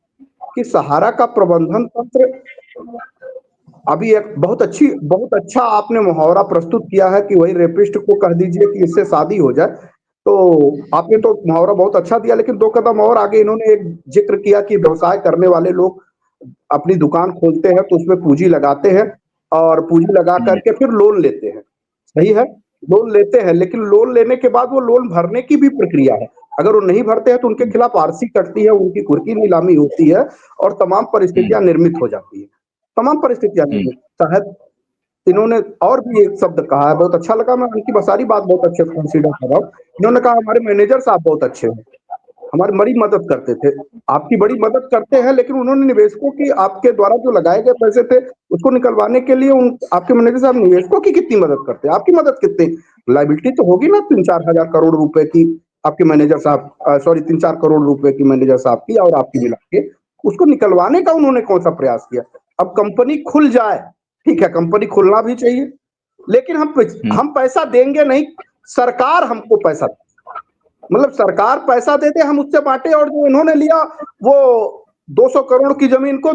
[SPEAKER 4] कि सहारा का प्रबंधन तंत्र अभी एक बहुत अच्छा आपने मुहावरा प्रस्तुत किया है कि वही रेपिस्ट को कह दीजिए कि इससे शादी हो जाए। तो आपने तो मुहावरा बहुत अच्छा दिया, लेकिन 2 कदम और आगे इन्होंने एक जिक्र किया कि व्यवसाय करने वाले लोग अपनी दुकान खोलते हैं तो उसमें पूंजी लगाते हैं, और पूंजी लगा करके फिर लोन लेते हैं। सही है, लोन लेते हैं, लेकिन लोन लेने के बाद वो लोन भरने की भी प्रक्रिया है। अगर वो नहीं भरते हैं तो उनके खिलाफ आरसी कटती है, उनकी कुर्की नीलामी होती है, और तमाम परिस्थितियां निर्मित हो जाती है। तमाम परिस्थितियां निर्मित, शायद इन्होंने और भी एक शब्द कहा है, बहुत अच्छा लगा, मैं उनकी सारी बात बहुत अच्छे से कंसीडर कर रहा हूँ। इन्होंने कहा हमारे मैनेजर साहब बहुत अच्छे हैं। हमारी बड़ी मदद करते थे, आपकी बड़ी मदद करते हैं, लेकिन उन्होंने निवेशकों की आपके द्वारा जो लगाए गए पैसे थे उसको निकलवाने के लिए उन आपके मैनेजर साहब निवेशकों की कितनी मदद करते हैं? आपकी मदद कितनी? लायबिलिटी तो होगी ना 3-4 हजार करोड़ रुपए की आपके मैनेजर साहब, सॉरी 3-4 करोड़ रुपए की मैनेजर साहब की और आपकी मिला के, उसको निकलवाने का उन्होंने कौन सा प्रयास किया? अब कंपनी खुल जाए, ठीक है, कंपनी खुलना भी चाहिए, लेकिन हम पैसा देंगे नहीं, सरकार हमको पैसा, मतलब सरकार पैसा दे दे, हम उससे बांटे, और जो इन्होंने लिया वो 200 करोड़ की जमीन को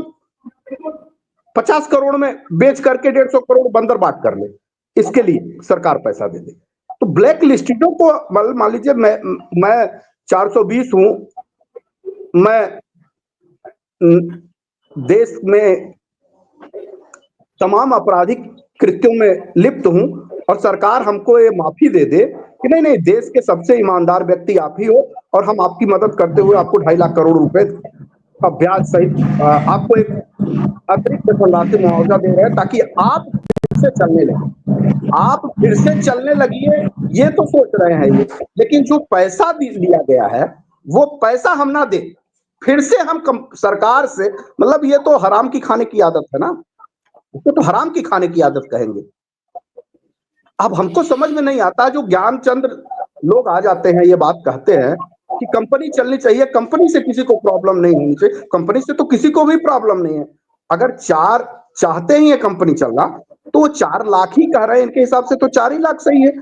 [SPEAKER 4] 50 करोड़ में बेच करके 150 करोड़ बंदर बाट कर ले, इसके लिए सरकार पैसा दे दे। तो ब्लैक लिस्टेडों को मान लीजिए मैं 420 हूं, मैं देश में तमाम आपराधिक कृत्यों में लिप्त हूं और सरकार हमको ये माफी दे दे कि नहीं नहीं, देश के सबसे ईमानदार व्यक्ति आप ही हो और हम आपकी मदद करते हुए आपको 2.5 लाख करोड़ रुपए का ब्याज सहित आपको एक अतिरिक्त धनराशि मुआवजा दे रहे हैं ताकि आप फिर से चलने लगे, आप फिर से चलने लगिए, ये तो सोच रहे हैं ये। लेकिन जो पैसा लिया गया है वो पैसा हम ना दे, फिर से हम सरकार से, मतलब ये तो हराम की खाने की आदत है ना, उसको तो हराम की खाने की आदत कहेंगे। अब हमको समझ में नहीं आता, जो ज्ञानचंद लोग आ जाते हैं ये बात कहते हैं कि कंपनी चलनी चाहिए, कंपनी से किसी को प्रॉब्लम नहीं होनी चाहिए, कंपनी से तो किसी को भी प्रॉब्लम नहीं है। अगर 4 चाहते ही है कंपनी चलना तो वो 4 लाख ही कह रहे हैं, इनके हिसाब से तो 4 ही लाख सही है।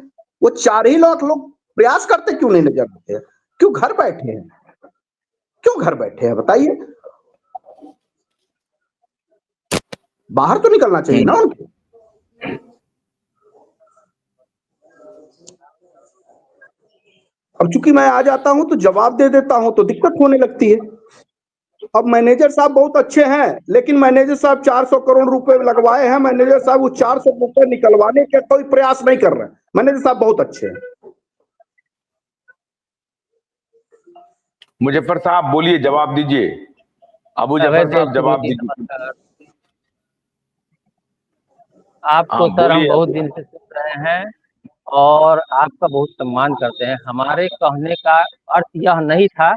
[SPEAKER 4] वो 4 ही लाख लोग प्रयास करते क्यों नहीं नजर आते हैं? क्यों घर बैठे हैं? क्यों घर बैठे हैं बताइए? बाहर तो निकलना चाहिए ना उनको। अब चूंकि मैं आ जाता हूं तो जवाब दे देता हूं तो दिक्कत होने लगती है। अब मैनेजर साहब बहुत अच्छे हैं, लेकिन मैनेजर साहब 400 करोड़ रुपए लगवाए हैं, मैनेजर साहब वो 400 रुपए निकलवाने के कोई प्रयास नहीं कर रहे हैं। मैनेजर साहब बहुत अच्छे हैं।
[SPEAKER 1] मुजफ्फर साहब बोलिए, जवाब दीजिए। अबू जफर साहब जवाब दीजिए।
[SPEAKER 3] आपको सर हम बहुत दिन से सुन रहे हैं और आपका बहुत सम्मान करते हैं। हमारे कहने का अर्थ यह नहीं था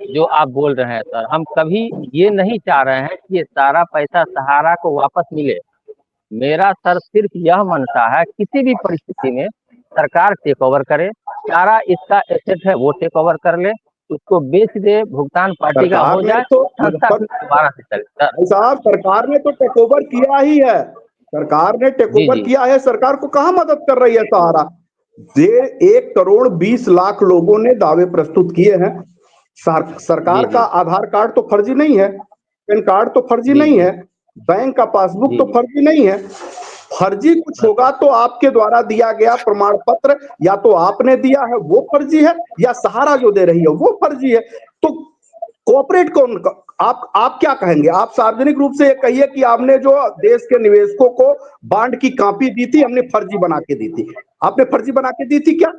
[SPEAKER 3] जो आप बोल रहे हैं सर। हम कभी ये नहीं चाह रहे हैं कि ये सारा पैसा सहारा को वापस मिले। मेरा सर सिर्फ यह मनसा है किसी भी परिस्थिति में सरकार टेक ओवर करे, सारा इसका एसेट है वो टेक ओवर कर ले, उसको बेच दे, भुगतान पार्टी का हो जाए तो संस्था दोबारा से चले।
[SPEAKER 4] साहब सरकार ने तो टेक ओवर किया ही है, सरकार ने टेक ओवर किया है। सरकार को कहां मदद कर रही है सहारा? 1 करोड़ 20 लाख लोगों ने दावे प्रस्तुत किए हैं। सरकार का आधार कार्ड तो फर्जी नहीं है, पैन कार्ड तो फर्जी नहीं है, बैंक का पासबुक तो फर्जी नहीं है। फर्जी कुछ होगा तो आपके द्वारा दिया गया प्रमाण पत्र या तो आपने दिया है वो फर्जी है, या सहारा जो दे रही है वो फर्जी है। तो कोऑपरेट कौन? आप क्या कहेंगे? आप सार्वजनिक रूप से ये कहिए कि आपने जो देश के निवेशकों को बांड की कॉपी दी थी हमने फर्जी बना के दी थी। आपने फर्जी बना के दी थी क्या?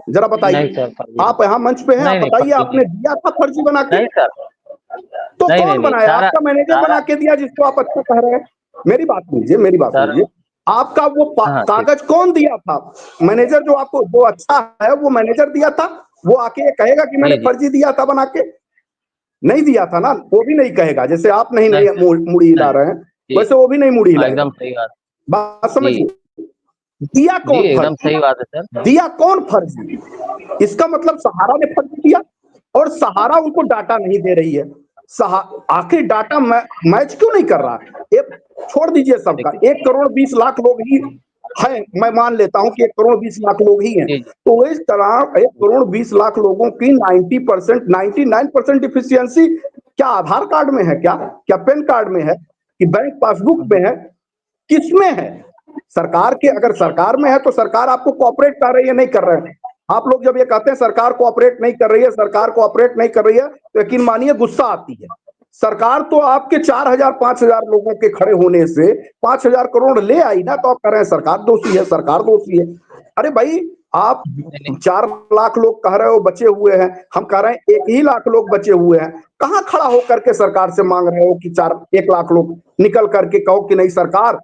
[SPEAKER 4] जरा बताइए। आप यहाँ मंच पे हैं, आप बताइए आपने दिया था फर्जी बना के? तो कौन बनाया? आपका मैनेजर बना के दिया जिसको आप अच्छा कह रहे हैं। मेरी बात लीजिए, मेरी बात लीजिए। आपका वो कागज कौन दिया था? मैनेजर जो आपको जो अच्छा है वो मैनेजर दिया था, वो आके ये कहेगा कि मैंने फर्जी दिया था बना के? नहीं दिया था ना, वो भी नहीं कहेगा। जैसे आप नहीं मुड़ी हिला रहे हैं वैसे वो भी नहीं मुड़ी हिलाएगा।
[SPEAKER 3] एकदम सही
[SPEAKER 4] बात समझिए। दिया कौन?
[SPEAKER 3] एकदम सही बात है सर।
[SPEAKER 4] दिया कौन फर्जी? इसका मतलब सहारा ने फर्जी दिया और सहारा उनको डाटा नहीं दे रही है। आखिर डाटा मैच क्यों नहीं कर रहा? छोड़ दीजिए सबका, 1 करोड़ 20 लाख लोग ही है, मैं मान लेता हूं कि 1 करोड़ 20 लाख लोग ही हैं। तो इस तरह 1 करोड़ 20 लाख लोगों की 90% 99% डिफिशियंसी क्या आधार कार्ड में है? क्या पैन कार्ड में है? कि बैंक पासबुक में है? किसमें है? सरकार के, अगर सरकार में है तो सरकार आपको कोऑपरेट कर रही है, नहीं कर रहे हैं। आप लोग जब ये कहते हैं सरकार कोऑपरेट नहीं कर रही है, सरकार कोऑपरेट नहीं कर रही है, तो यकीन मानिए गुस्सा आती है। सरकार तो आपके 4000 5000 लोगों के खड़े होने से 5000 करोड़ ले आई ना, तो आप कह रहे हैं सरकार दोषी है, सरकार दोषी है। अरे भाई, आप 4 लाख लोग कह रहे हो बचे हुए हैं, हम कह रहे हैं 1 ही लाख लोग बचे हुए हैं। कहां खड़ा होकर के सरकार से मांग रहे हो कि 1 लाख लोग निकल करके कहो कि नहीं सरकार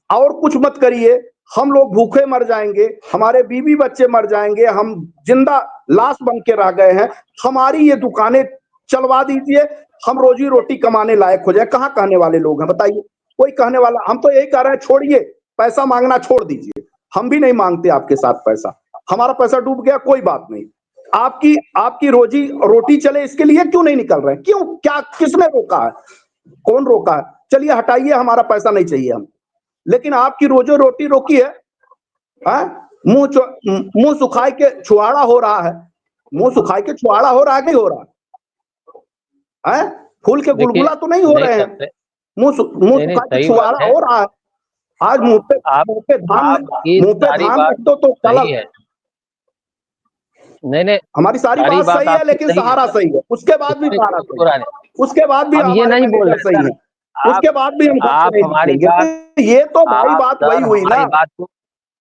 [SPEAKER 4] और कुछ मत करिए, हम लोग भूखे मर जाएंगे, हमारे बीवी बच्चे मर जाएंगे, हम जिंदा लाश बन के रह गए हैं, हमारी ये दुकानें चलवा दीजिए, हम रोजी रोटी कमाने लायक हो जाए। कहाँ कहने वाले लोग हैं बताइए? कोई कहने वाला? हम तो यही कह रहे हैं, छोड़िए, पैसा मांगना छोड़ दीजिए। हम भी नहीं मांगते आपके साथ पैसा, हमारा पैसा डूब गया कोई बात नहीं। आपकी रोजी रोटी चले इसके लिए क्यों नहीं निकल रहे? क्यों? क्या किसने रोका है? कौन रोका है? चलिए हटाइए, हमारा पैसा नहीं चाहिए हम, लेकिन आपकी रोजी रोटी रोकी है। मुंह सुखाए के छुआड़ा हो रहा है, मुंह सुखाए के छुआड़ा हो रहा है कि हो रहा है? फूल के गुलगुला तो नहीं हो रहे हैं, मुंह सुखा के छुआड़ा हो रहा है। आज मुंह पे धान रख दो तो चल है।
[SPEAKER 3] नहीं,
[SPEAKER 4] हमारी सारी बात सही है, लेकिन सहारा सही है, उसके बाद भी सहारा सही है, उसके बाद भी
[SPEAKER 3] ये नहीं बोल रहे
[SPEAKER 4] सही है, उसके बाद भी हम
[SPEAKER 3] आप हमारी बात,
[SPEAKER 4] ये तो भाई बात वही हुई ना।
[SPEAKER 3] बात को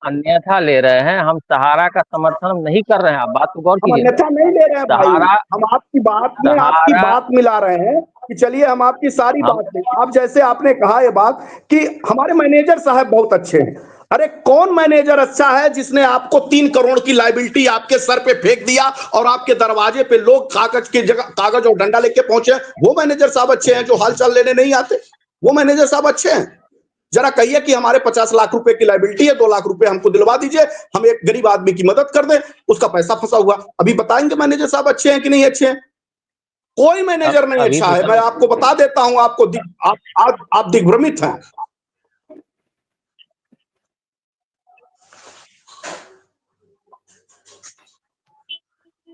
[SPEAKER 3] अन्यथा ले रहे हैं, हम सहारा का समर्थन हम नहीं कर रहे हैं। आप बात को गौर कीजिए।
[SPEAKER 4] अन्यथा नहीं ले रहे हैं भाई, हम आपकी बात में आपकी बात मिला रहे हैं कि चलिए हम आपकी सारी बात, आप जैसे आपने कहा ये बात कि हमारे मैनेजर साहब बहुत अच्छे हैं। अरे कौन मैनेजर अच्छा है जिसने आपको 3 करोड़ की लायबिलिटी आपके सर पे फेंक दिया और आपके दरवाजे पे लोग कागज की जगह कागज और डंडा लेके पहुंचे? वो मैनेजर साहब अच्छे हैं जो हालचाल लेने नहीं आते? वो मैनेजर साहब अच्छे हैं? जरा कहिए कि हमारे 50 लाख रुपए की लायबिलिटी है, 2 लाख रुपए हमको दिलवा दीजिए, हम एक गरीब आदमी की मदद कर दें, उसका पैसा फंसा हुआ। अभी बताएंगे मैनेजर साहब अच्छे हैं कि नहीं अच्छे हैं? कोई मैनेजर नहीं अच्छा है, मैं आपको बता देता हूं। आपको आप दिग्भ्रमित हैं।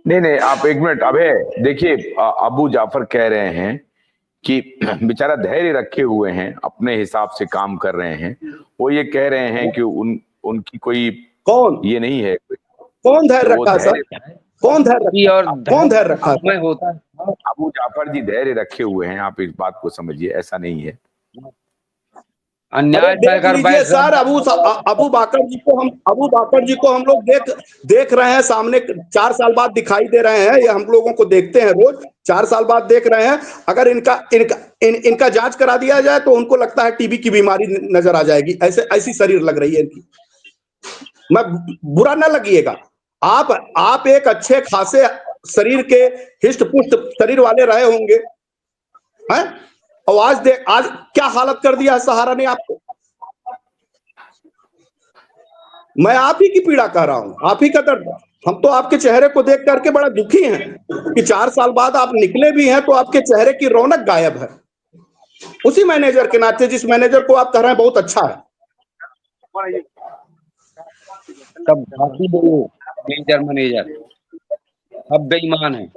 [SPEAKER 1] नहीं, आप एक मिनट अबे देखिए, अबू जाफर कह रहे हैं कि बेचारा धैर्य रखे हुए हैं, अपने हिसाब से काम कर रहे हैं। वो ये कह रहे हैं कि उनकी कोई ये नहीं है।
[SPEAKER 4] कौन धैर्य रखा सर? कौन धैर्य रखा?
[SPEAKER 3] मैं होता
[SPEAKER 1] अबू जाफर जी धैर्य रखे हुए हैं, आप इस बात को समझिए, ऐसा नहीं है।
[SPEAKER 4] अन्याय सर, अबू बाकर जी को हम लोग देख रहे हैं सामने, 4 साल बाद दिखाई दे रहे हैं। ये हम लोगों को देखते हैं रोज, 4 साल बाद देख रहे हैं। अगर इनका जांच करा दिया जाए तो उनको लगता है टीबी की बीमारी नजर आ जाएगी, ऐसी शरीर लग रही है इनकी। मैं बुरा ना लगिएगा, आप एक अच्छे खासे शरीर के हिष्ट पुष्ट शरीर वाले रहे होंगे हैं, और आज क्या हालत कर दिया है सहारा ने आपको। मैं आप ही की पीड़ा कह रहा हूं, आप ही का दर्द। हम तो आपके चेहरे को देख करके बड़ा दुखी हैं कि 4 साल बाद आप निकले भी हैं तो आपके चेहरे की रौनक गायब है। उसी मैनेजर के नाते, जिस मैनेजर को आप कह रहे हैं बहुत अच्छा है।
[SPEAKER 5] तब मैनेजर अब बेईमान है।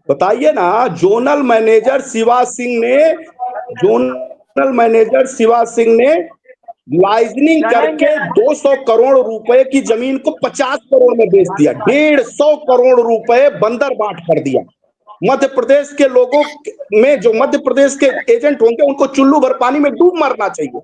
[SPEAKER 4] बताइए ना, जोनल मैनेजर शिवा सिंह ने लाइजनिंग करके 200 करोड़ रुपए की जमीन को 50 करोड़ में बेच दिया। 150 करोड़ रुपए बंदर बाट कर दिया। मध्य प्रदेश के लोगों में, जो मध्य प्रदेश के एजेंट होंगे, उनको चुल्लू भर पानी में डूब मरना चाहिए।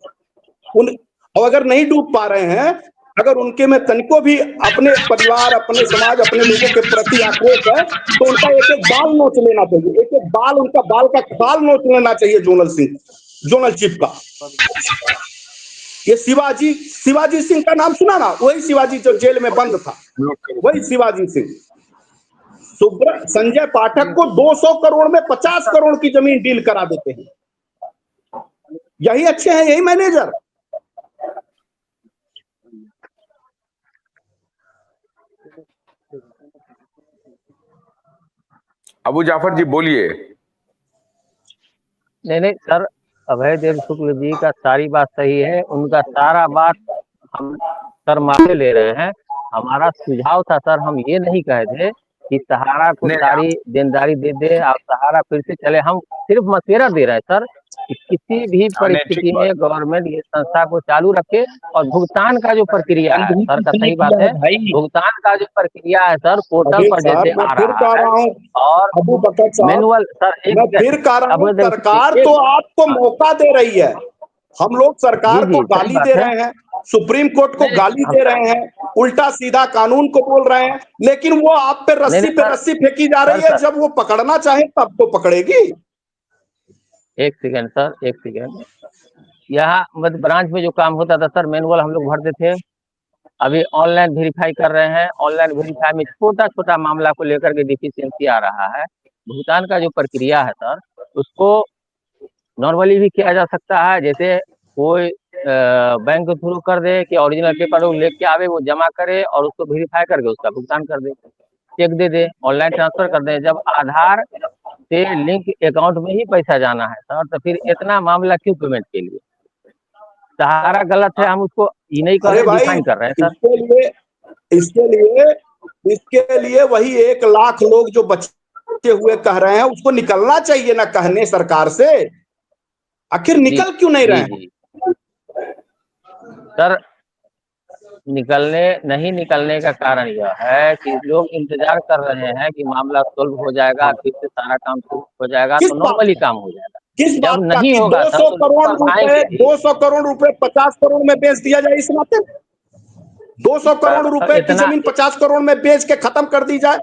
[SPEAKER 4] और अगर नहीं डूब पा रहे हैं, अगर उनके में तनिको भी अपने परिवार, अपने समाज, अपने लोगों के प्रति आक्रोश है, तो उनका एक एक बाल नोच लेना चाहिए, एक एक बाल, उनका बाल का खाल नोच लेना चाहिए जोनल चीफ का। ये शिवाजी सिंह का नाम सुना ना? वही शिवाजी जो जेल में बंद था, वही शिवाजी सिंह। संजय पाठक को 200 करोड़ में 50 करोड़ की जमीन डील करा देते हैं। यही अच्छे हैं, यही मैनेजर।
[SPEAKER 1] अबू जाफर जी बोलिए।
[SPEAKER 3] नहीं सर, अभय देव शुक्ल जी का सारी बात सही है, उनका सारा बात हम सर माने ले रहे हैं। हमारा सुझाव था सर, हम ये नहीं कहे थे कि सहारा को सारी देनदारी दे दे और सहारा फिर से चले। हम सिर्फ मशवरा दे रहे हैं सर कि किसी भी परिस्थिति में गवर्नमेंट ये संस्था को चालू रखे, और भुगतान का जो प्रक्रिया है सर, का सही बात है, भुगतान का जो प्रक्रिया है सर, पोर्टल पर जैसे आ रहा है, और मैनुअल सर,
[SPEAKER 4] मैं फिर कह रहा हूं, सरकार तो आपको मौका दे रही है। हम लोग सरकार को गाली दे रहे हैं, सुप्रीम कोर्ट को गाली दे रहे हैं, उल्टा सीधा कानून को बोल रहे हैं, लेकिन वो आप पे रस्सी फेंकी जा रही है। जब वो पकड़ना चाहे तब तो पकड़ेगी।
[SPEAKER 3] एक सेकंड सर, एक सेकंड। यहाँ मतलब ब्रांच में जो काम होता था सर, मैनुअल हम लोग भरते थे। अभी ऑनलाइन वेरीफाई कर रहे हैं। ऑनलाइन वेरीफाई में छोटा छोटा मामला को लेकर के डिफिशियंसी आ रहा है। भुगतान का जो प्रक्रिया है सर, उसको नॉर्मली भी किया जा सकता है। जैसे कोई बैंक के थ्रू कर दे कि ओरिजिनल पेपर वो लेके आवे, वो जमा करे और उसको वेरीफाई करके उसका भुगतान कर दे, चेक दे दे, ऑनलाइन ट्रांसफर कर दे। जब आधार से लिंक अकाउंट में ही पैसा जाना है सर, तो फिर इतना मामला क्यों पेमेंट के लिए? सहारा गलत है, हम उसको ही नहीं कर
[SPEAKER 4] अरे
[SPEAKER 3] रहे,
[SPEAKER 4] भाई,
[SPEAKER 3] डिफाइन कर रहे हैं सर।
[SPEAKER 4] इसके लिए इसके लिए वही 1 लाख लोग जो बचे हुए कह रहे हैं उसको निकलना चाहिए ना कहने सरकार से। आखिर
[SPEAKER 3] जी
[SPEAKER 4] निकल क्यों नहीं रहे
[SPEAKER 3] जी
[SPEAKER 4] हैं?
[SPEAKER 3] जी सर, नहीं निकलने का कारण यह है कि लोग इंतजार कर रहे हैं कि मामला सोल्व हो जाएगा, फिर से सारा काम शुरू हो जाएगा,
[SPEAKER 4] किस
[SPEAKER 3] तो
[SPEAKER 4] बात
[SPEAKER 3] नॉर्मली
[SPEAKER 4] का
[SPEAKER 3] काम हो जाएगा।
[SPEAKER 4] किस
[SPEAKER 3] जब
[SPEAKER 4] बात का
[SPEAKER 3] नहीं
[SPEAKER 4] कि
[SPEAKER 3] होगा सर,
[SPEAKER 4] 200
[SPEAKER 3] तो लोग
[SPEAKER 4] करोड़ रुपए
[SPEAKER 3] घबराएंगे भी।
[SPEAKER 4] 200 करोड़ रुपए 50 करोड़ में बेच दिया जाए इस नाते? 200 करोड़
[SPEAKER 3] सर
[SPEAKER 4] रुपए की
[SPEAKER 3] इतना
[SPEAKER 4] जमीन 50 करोड़ में बेच के खत्म कर दी जाए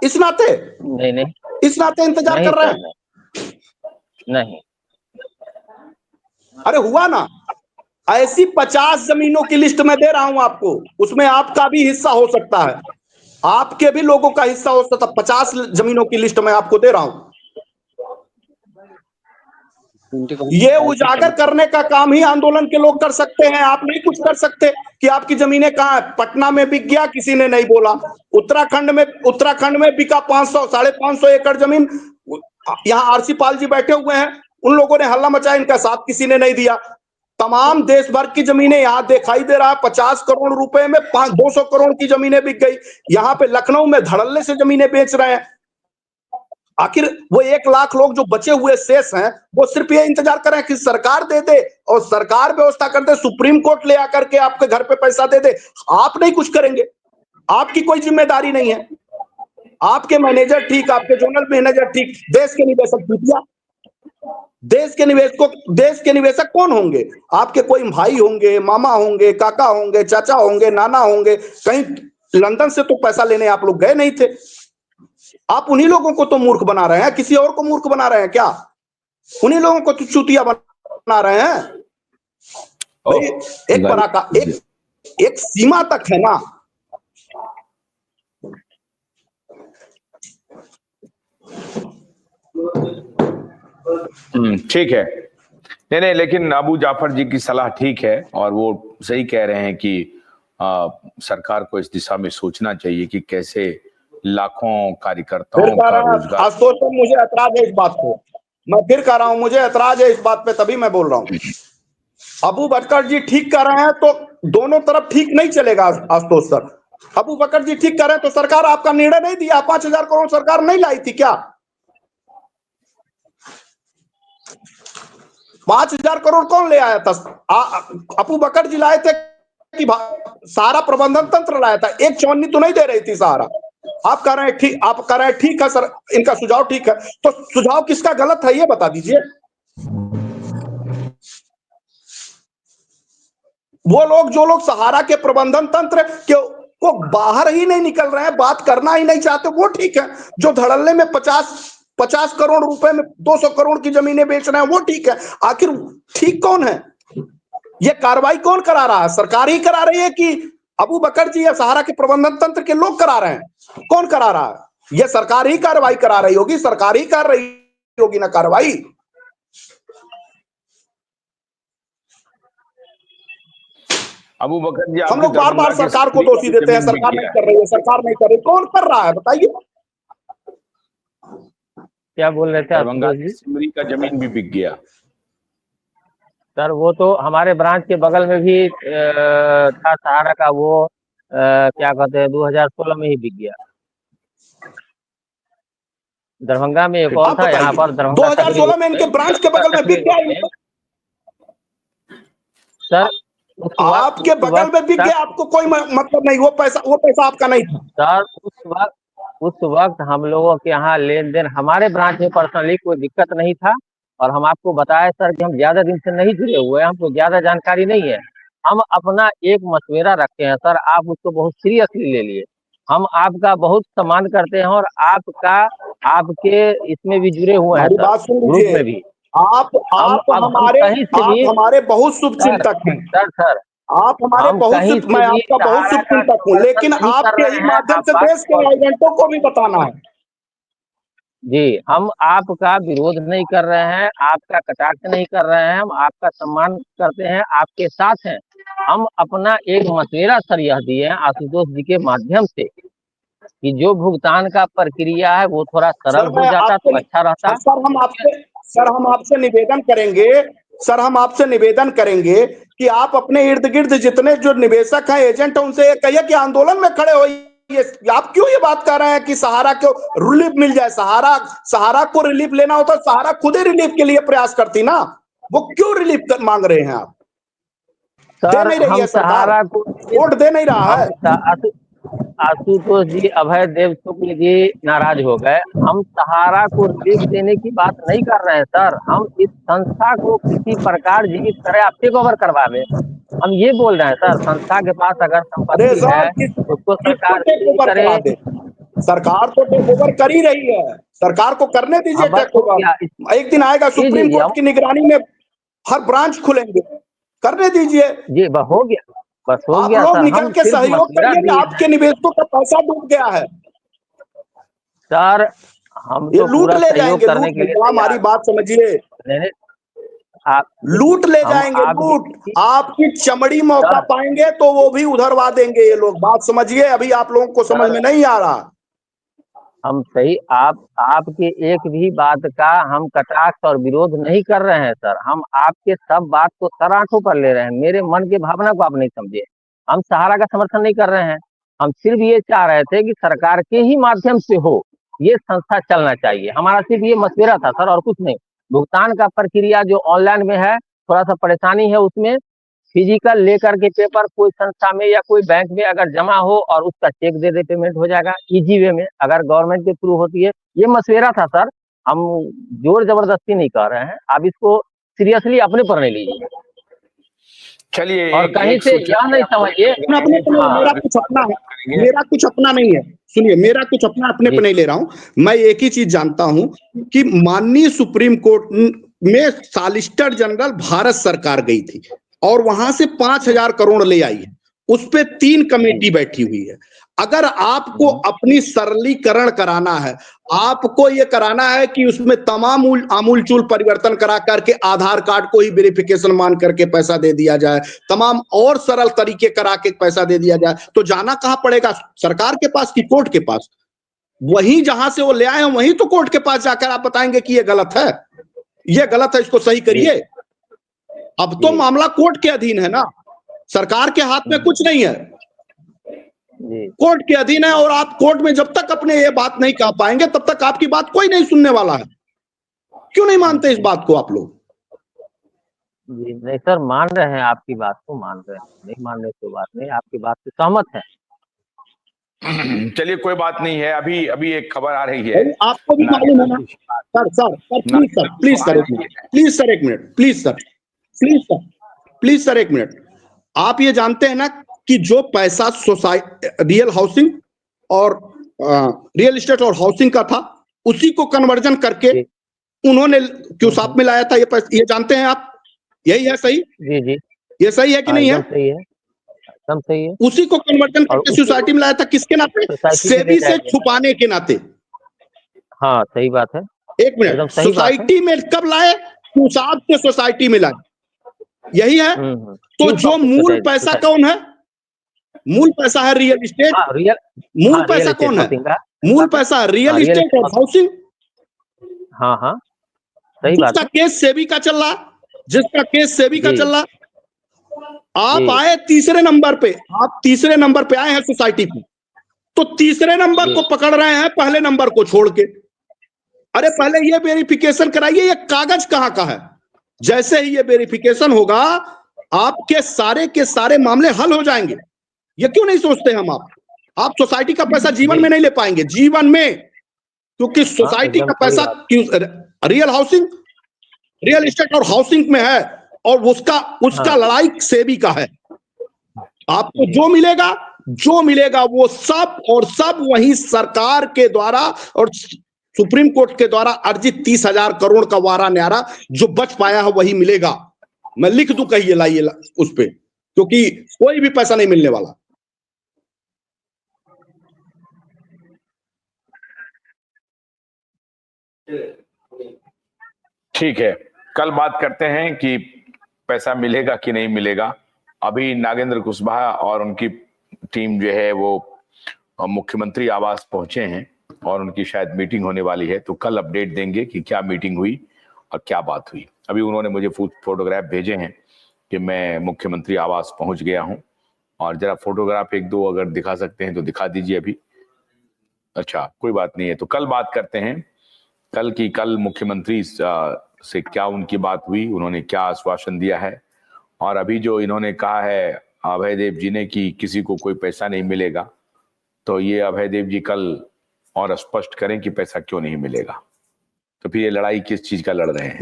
[SPEAKER 4] इस नाते?
[SPEAKER 3] नहीं नहीं
[SPEAKER 4] इस नाते इंतजार
[SPEAKER 3] नहीं
[SPEAKER 4] कर रहे
[SPEAKER 3] सर,
[SPEAKER 4] हैं?
[SPEAKER 3] नहीं।
[SPEAKER 4] अरे हुआ ना, ऐसी 50 जमीनों की लिस्ट मैं दे रहा हूं आपको, उसमें आपका भी हिस्सा हो सकता है, आपके भी लोगों का हिस्सा हो सकता है। 50 जमीनों की लिस्ट मैं आपको दे रहा हूं। ये उजागर करने का काम ही आंदोलन के लोग कर सकते हैं। आप नहीं कुछ कर सकते कि आपकी जमीनें कहां है। पटना में बिक गया, किसी ने नहीं बोला। उत्तराखंड में बिका 500 550 एकड़ जमीन। यहाँ आरसी पाल जी बैठे हुए हैं, उन लोगों ने हल्ला मचाया, इनका साथ किसी ने नहीं दिया। तमाम देश भर की जमीनें यहां दिखाई दे रहा है। 50 करोड़ रुपए में 200 करोड़ की जमीनें बिक गई। यहाँ पे लखनऊ में धड़ल्ले से जमीनें बेच रहे हैं। आखिर वो 1 लाख लोग जो बचे हुए शेष हैं, वो सिर्फ ये इंतजार कर रहे हैं कि सरकार दे दे और सरकार व्यवस्था कर दे, सुप्रीम कोर्ट ले आकर के आपके घर पे पैसा दे दे। आप नहीं कुछ करेंगे, आपकी कोई जिम्मेदारी नहीं है। आपके मैनेजर ठीक, आपके जोनल मैनेजर ठीक, देश के निवेशक चूतिया। देश के निवेशक कौन होंगे? आपके कोई भाई होंगे, मामा होंगे, काका होंगे, चाचा होंगे, नाना होंगे। कहीं लंदन से तो पैसा लेने आप लोग गए नहीं थे। आप उन्हीं लोगों को तो मूर्ख बना रहे हैं, किसी और को मूर्ख बना रहे हैं क्या? उन्हीं लोगों को तो चूतिया बना रहे हैं भाई। एक पराका एक सीमा तक है ना।
[SPEAKER 1] ठीक है। नहीं, लेकिन अबू जाफर जी की सलाह ठीक है और वो सही कह रहे हैं कि सरकार को इस दिशा में सोचना चाहिए कि कैसे लाखों कार्यकर्ताओं का रोजगार।
[SPEAKER 4] आशुतोष सर, मुझे ऐतराज है इस बात पे, मैं फिर कह रहा हूं, मुझे ऐतराज है इस बात पे, तभी मैं बोल रहा हूं। अबू बकर जी ठीक कर रहे हैं तो दोनों तरफ ठीक नहीं चलेगा आशुतोष सर। अबू बकर जी ठीक कर रहे हैं तो सरकार आपका निर्णय नहीं दिया। 5,000 करोड़ सरकार नहीं लाई थी क्या? 5,000 करोड़ कौन ले आया था? अबू बकर जी लाए थे कि सारा प्रबंधन तंत्र लाया था? एक चौनी तो नहीं दे रही थी सहारा। आप कह रहे हैं ठीक, आप कह रहे हैं ठीक है सर, इनका सुझाव ठीक है, तो सुझाव किसका गलत है ये बता दीजिए। वो लोग जो लोग सहारा के प्रबंधन तंत्र के को बाहर ही नहीं निकल रहे हैं, बात करना ही नहीं चाहते, वो ठीक है। जो धड़ल्ले में 50 करोड़ रुपए में 200 करोड़ की जमीनें बेच रहे हैं, वो ठीक है। आखिर ठीक कौन है? ये कार्रवाई कौन करा रहा है? सरकार ही करा रही है कि अबू बकर जी या सहारा के प्रबंधन तंत्र के लोग करा रहे हैं? कौन करा रहा है? ये सरकार ही कार्रवाई करा रही होगी, सरकार ही कर रही होगी ना कार्रवाई।
[SPEAKER 1] अबू बकर जी,
[SPEAKER 4] हम लोग बार बार सरकार को दोषी देते हैं, सरकार नहीं कर रही है, सरकार नहीं कर रही। कौन कर रहा है बताइए?
[SPEAKER 3] क्या बोल रहे थे
[SPEAKER 1] दरभंगा
[SPEAKER 3] आशुतोष
[SPEAKER 1] की
[SPEAKER 3] जी?
[SPEAKER 1] सिमरी का जमीन भी बिक गया।
[SPEAKER 3] सर वो तो हमारे ब्रांच के बगल में भी था सहारा का, वो क्या कहते हैं 2016 में ही बिक गया। दरभंगा में एक और
[SPEAKER 4] आप
[SPEAKER 3] था, यहाँ
[SPEAKER 4] बताइए,
[SPEAKER 3] पर दरभंगा
[SPEAKER 4] 2016 में इनके ब्रांच के बगल में बिक गया।
[SPEAKER 3] सर
[SPEAKER 4] आपके बगल में बिक गया, आपको कोई मतलब नहीं, वो पैसा आपका नहीं था।
[SPEAKER 3] सर उस वक्त हम लोगों के यहाँ लेन देन, हमारे ब्रांच में पर्सनली कोई दिक्कत नहीं था। और हम आपको बताया सर कि हम ज्यादा दिन से नहीं जुड़े हुए हैं, हमको ज्यादा जानकारी नहीं है। हम अपना एक मशवरा रखते हैं सर, आप उसको बहुत सीरियसली ले लिए। हम आपका बहुत सम्मान करते हैं और आपके इसमें भी जुड़े हुए हैं
[SPEAKER 4] हमारी
[SPEAKER 3] सर,
[SPEAKER 4] बात सुन
[SPEAKER 3] ग्रुप
[SPEAKER 4] लीजिए,
[SPEAKER 3] में भी।
[SPEAKER 4] आप
[SPEAKER 3] अब हम
[SPEAKER 4] हमारे
[SPEAKER 3] कहीं से
[SPEAKER 4] आप
[SPEAKER 3] भी
[SPEAKER 4] हमारे बहुत शुभचिंतक हैं।
[SPEAKER 3] सर
[SPEAKER 4] आप हमारे
[SPEAKER 3] हम
[SPEAKER 4] बहुत
[SPEAKER 3] कहीं
[SPEAKER 4] मैं
[SPEAKER 3] से भी
[SPEAKER 4] आपका बहुत
[SPEAKER 3] सहारा का
[SPEAKER 4] शुभचिंतक हूँ,
[SPEAKER 3] समर्थन
[SPEAKER 4] लेकिन
[SPEAKER 3] नहीं कर
[SPEAKER 4] आपके ही
[SPEAKER 3] रहे हैं।
[SPEAKER 4] माध्यम
[SPEAKER 3] आप
[SPEAKER 4] से
[SPEAKER 3] बात
[SPEAKER 4] देश के एजेंटों को भी बताना है।
[SPEAKER 3] जी, हम आपका विरोध नहीं कर रहे हैं, आपका कटाक्ष नहीं कर रहे हैं, हम आपका सम्मान करते हैं, आपके साथ हैं। हम अपना एक मशविरा सर यह दिए हैं आशुतोष जी के माध्यम से कि जो भुगतान का प्रक्रिया है वो थोड़ा सरल
[SPEAKER 4] सर
[SPEAKER 3] हो
[SPEAKER 4] मैं
[SPEAKER 3] जाता तो
[SPEAKER 4] आपसे
[SPEAKER 3] अच्छा रहता।
[SPEAKER 4] सर हम आपसे निवेदन करेंगे, सर हम आपसे निवेदन करेंगे कि आप अपने इर्द गिर्द जितने जो निवेशक हैं, एजेंट हैं, उनसे ये कहिए कि आंदोलन में खड़े होइए। आप क्यों ये बात कर रहे हैं कि सहारा को रिलीफ मिल जाए? सहारा को रिलीफ लेना होता, सहारा खुद ही रिलीफ के लिए प्रयास करती ना। वो क्यों रिलीफ मांग रहे हैं आप? दे
[SPEAKER 3] सर
[SPEAKER 4] नहीं रही
[SPEAKER 3] हम
[SPEAKER 4] है सरकार,
[SPEAKER 3] सहारा को
[SPEAKER 4] वोट दे नहीं रहा है।
[SPEAKER 3] आशुतोष जी, अभय देव शुक्ल जी नाराज हो गए। हम सहारा को रिलीफ देने की बात नहीं कर रहे हैं सर। हम इस संस्था को किसी प्रकार जीवित करें, आप टेक ओवर करवावे, हम ये बोल रहे हैं सर। संस्था के पास अगर
[SPEAKER 4] अरे
[SPEAKER 3] संपत्ति है
[SPEAKER 4] सर
[SPEAKER 3] उसको
[SPEAKER 4] किसको
[SPEAKER 3] सरकार
[SPEAKER 4] टेक
[SPEAKER 3] सील
[SPEAKER 4] ओवर
[SPEAKER 3] करे।
[SPEAKER 4] करा दे? सरकार तो टेक ओवर कर ही रही है, सरकार को करने दीजिए
[SPEAKER 3] हाँ बस
[SPEAKER 4] टेक
[SPEAKER 3] हो
[SPEAKER 4] ओवर।
[SPEAKER 3] गया।
[SPEAKER 4] एक दिन आएगा
[SPEAKER 3] जी जी
[SPEAKER 4] सुप्रीम
[SPEAKER 3] जी
[SPEAKER 4] कोर्ट की निगरानी में हर ब्रांच खुलेंगे, करने दीजिए।
[SPEAKER 3] जी बस हो गया, बस हो
[SPEAKER 4] आप
[SPEAKER 3] गया
[SPEAKER 4] लोग
[SPEAKER 3] सर।
[SPEAKER 4] निकल
[SPEAKER 3] हम
[SPEAKER 4] के
[SPEAKER 3] सिर्फ
[SPEAKER 4] सहयोग
[SPEAKER 3] मशविरा
[SPEAKER 4] करिए कि
[SPEAKER 3] दिए हैं
[SPEAKER 4] आपके निवेशकों का पैसा डूब गया है,
[SPEAKER 3] सर। हम
[SPEAKER 4] ये
[SPEAKER 3] तो
[SPEAKER 4] लूट
[SPEAKER 3] पूरा
[SPEAKER 4] ले
[SPEAKER 3] सहयोग
[SPEAKER 4] जाएंगे।
[SPEAKER 3] करने
[SPEAKER 4] लूट
[SPEAKER 3] के लिए
[SPEAKER 4] भैया हमारी
[SPEAKER 3] तैयार
[SPEAKER 4] बात समझिए,
[SPEAKER 3] हैं। नहीं, आप
[SPEAKER 4] लूट ले
[SPEAKER 3] हम
[SPEAKER 4] जाएंगे,
[SPEAKER 3] आपकी
[SPEAKER 4] लूट। आपकी चमड़ी मौका
[SPEAKER 3] सर
[SPEAKER 4] पाएंगे तो वो भी उधरवा देंगे ये लोग। बात समझिए, अभी आप लोगों को समझ
[SPEAKER 3] सर
[SPEAKER 4] में नहीं आ रहा।
[SPEAKER 3] हम सही आपके एक भी बात का हम कटाक्ष और विरोध नहीं कर रहे हैं सर। हम आपके सब बात को सर आंखों पर ले रहे हैं। मेरे मन की भावना को आप नहीं समझे। हम सहारा का समर्थन नहीं कर रहे हैं। हम सिर्फ ये चाह रहे थे कि सरकार के ही माध्यम से हो, ये संस्था चलना चाहिए। हमारा सिर्फ ये मशविरा था सर, और कुछ नहीं। भुगतान का प्रक्रिया जो ऑनलाइन में है, थोड़ा सा परेशानी है उसमें। फिजिकल लेकर के पेपर कोई संस्था में या कोई बैंक में अगर जमा हो और उसका चेक दे दे, पेमेंट हो जाएगा इजी वे में, अगर गवर्नमेंट के थ्रू होती है। ये मशविरा था सर, हम जोर जबरदस्ती नहीं कर रहे हैं। आप इसको सीरियसली अपने पर नहीं लीजिए
[SPEAKER 1] चलिए
[SPEAKER 3] और कहीं
[SPEAKER 1] एक
[SPEAKER 3] से
[SPEAKER 1] सूचना
[SPEAKER 3] यह नहीं समझिए।
[SPEAKER 4] अपने पे नहीं, मेरा कुछ अपना है, मेरा कुछ अपना नहीं है। सुनिए, मेरा कुछ अपना अपने पे नहीं ले रहा हूं। मैं एक ही चीज जानता हूं कि माननीय सुप्रीम कोर्ट में सॉलिसिटर जनरल भारत सरकार गई थी और वहां से 5,000 करोड़ ले आई है। उस पे 3 कमेटी बैठी हुई है। अगर आपको अपनी सरलीकरण कराना है, आपको ये कराना है कि उसमें तमाम आमूलचूल परिवर्तन करा करके आधार कार्ड को ही वेरिफिकेशन मान करके पैसा दे दिया जाए, तमाम और सरल तरीके करा के पैसा दे दिया जाए, तो जाना कहां पड़ेगा? सरकार के पास कि कोर्ट के पास? वहीं जहां से वो ले आए हैं वहीं तो कोर्ट के पास जाकर आप बताएंगे कि ये गलत है, ये गलत है, इसको सही करिए। अब तो मामला कोर्ट के अधीन है ना, सरकार के हाथ में कुछ नहीं है, कोर्ट के अधीन है। और आप कोर्ट में जब तक अपने ये बात नहीं कह पाएंगे तब तक आपकी बात कोई नहीं सुनने वाला है। क्यों नहीं मानते इस बात को आप लोग?
[SPEAKER 3] जी नहीं सर, मान रहे हैं, आपकी बात को मान रहे हैं, नहीं मानने की बात नहीं, आपकी बात से सहमत है।
[SPEAKER 1] चलिए कोई बात नहीं है। अभी अभी एक खबर आ रही है,
[SPEAKER 4] आपको भी मालूम है ना सर? प्लीज सर एक मिनट, प्लीज सर एक minute, please sir, please sir एक मिनट। आप ये जानते हैं ना कि जो पैसा रियल हाउसिंग और रियल एस्टेट और हाउसिंग का था, उसी को कन्वर्जन करके उन्होंने क्यों साथ में लाया था? ये जानते हैं आप? यही है सही?
[SPEAKER 3] जी जी,
[SPEAKER 4] ये सही है कि नहीं है?
[SPEAKER 3] सही है, एकदम सही है।
[SPEAKER 4] उसी को कन्वर्जन करके सोसाइटी में लाया था, किसके नाते? सेबी से छुपाने के नाते।
[SPEAKER 3] हाँ सही बात है,
[SPEAKER 4] एक मिनट, सोसाइटी में कब लाए? हिसाब से सोसाइटी में लाए, यही है। तो जो मूल पैसा कौन है? मूल पैसा है रियल इस्टेट। मूल पैसा कौन है? मूल पैसा रियल इस्टेट और हाउसिंग।
[SPEAKER 3] हाँ हाँ सही बात
[SPEAKER 4] जिसका केस सेबी का चल रहा, जिसका केस सेबी का चल रहा, आप आए तीसरे नंबर पे, आप तीसरे नंबर पे आए हैं सोसाइटी पे। तो तीसरे नंबर को पकड़ रहे हैं पहले नंबर को छोड़ के। अरे पहले ये वेरिफिकेशन कराइए, ये कागज कहां का है? जैसे ही ये वेरिफिकेशन होगा आपके सारे के सारे मामले हल हो जाएंगे। ये क्यों नहीं सोचते हम? आप सोसाइटी का पैसा जीवन में नहीं ले पाएंगे, जीवन में, क्योंकि सोसाइटी का पैसा रियल हाउसिंग, रियल एस्टेट और हाउसिंग में है और उसका लड़ाई सेबी का है। आपको जो मिलेगा वो सब और सब वही सरकार के द्वारा और सुप्रीम कोर्ट के द्वारा अर्जित 30,000 करोड़ का वारा न्यारा जो बच पाया है वही मिलेगा। मैं लिख दूं, कहिए लाइए उस पे, क्योंकि कोई भी पैसा नहीं मिलने वाला।
[SPEAKER 1] ठीक है, कल बात करते हैं कि पैसा मिलेगा कि नहीं मिलेगा। अभी नागेंद्र कुशवाहा और उनकी टीम जो है वो मुख्यमंत्री आवास पहुंचे हैं और उनकी शायद मीटिंग होने वाली है, तो कल अपडेट देंगे कि क्या मीटिंग हुई और क्या बात हुई। अभी उन्होंने मुझे फोटोग्राफ भेजे हैं कि मैं मुख्यमंत्री आवास पहुंच गया हूं, और जरा फोटोग्राफ एक दो अगर दिखा सकते हैं तो दिखा दीजिए अभी। अच्छा, कोई बात नहीं है, तो कल बात करते हैं कल मुख्यमंत्री से क्या उनकी बात हुई, उन्होंने क्या आश्वासन दिया है, और अभी जो इन्होंने कहा है अभयदेव जी ने कि किसी को कोई पैसा नहीं मिलेगा, तो ये अभयदेव जी कल और स्पष्ट करें कि पैसा क्यों नहीं मिलेगा। तो फिर ये लड़ाई किस चीज का लड़ रहे हैं?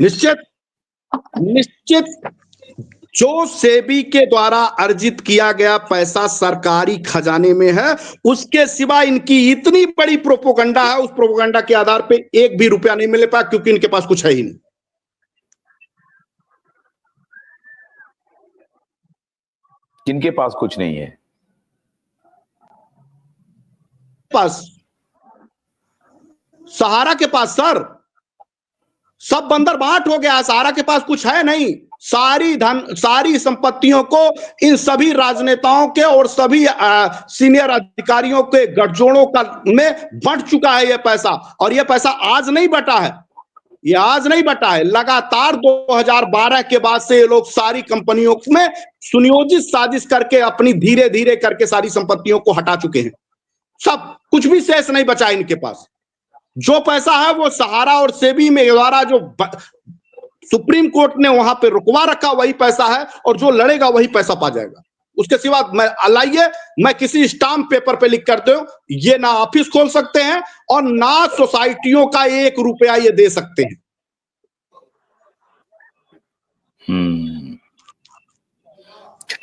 [SPEAKER 4] निश्चित जो सेबी के द्वारा अर्जित किया गया पैसा सरकारी खजाने में है, उसके सिवा इनकी इतनी बड़ी प्रोपोगंडा है, उस प्रोपोगंडा के आधार पे एक भी रुपया नहीं मिल पाया, क्योंकि इनके पास कुछ है ही नहीं।
[SPEAKER 1] किनके पास कुछ नहीं है?
[SPEAKER 4] पास सहारा के पास सर सब बंदर बांट हो गया है। सहारा के पास कुछ है नहीं। सारी संपत्तियों को इन सभी राजनेताओं के और सभी सीनियर अधिकारियों के गठजोड़ों का में बंट चुका है यह पैसा। और यह पैसा आज नहीं बटा है, ये आज नहीं बटा है। लगातार 2012 के बाद से ये लोग सारी कंपनियों में सुनियोजित साजिश करके अपनी धीरे धीरे करके सारी संपत्तियों को हटा चुके हैं। सब कुछ भी शेष नहीं बचा इनके पास। जो पैसा है वो सहारा और सेबी में द्वारा जो सुप्रीम कोर्ट ने वहां पे रुकवा रखा वही पैसा है, और जो लड़ेगा वही पैसा पा जाएगा। उसके सिवा मैं लाइए, मैं किसी स्टाम्प पेपर पे लिख कर दूं, ये ना ऑफिस खोल सकते हैं और ना सोसाइटियों का 1 रुपया ये दे सकते हैं।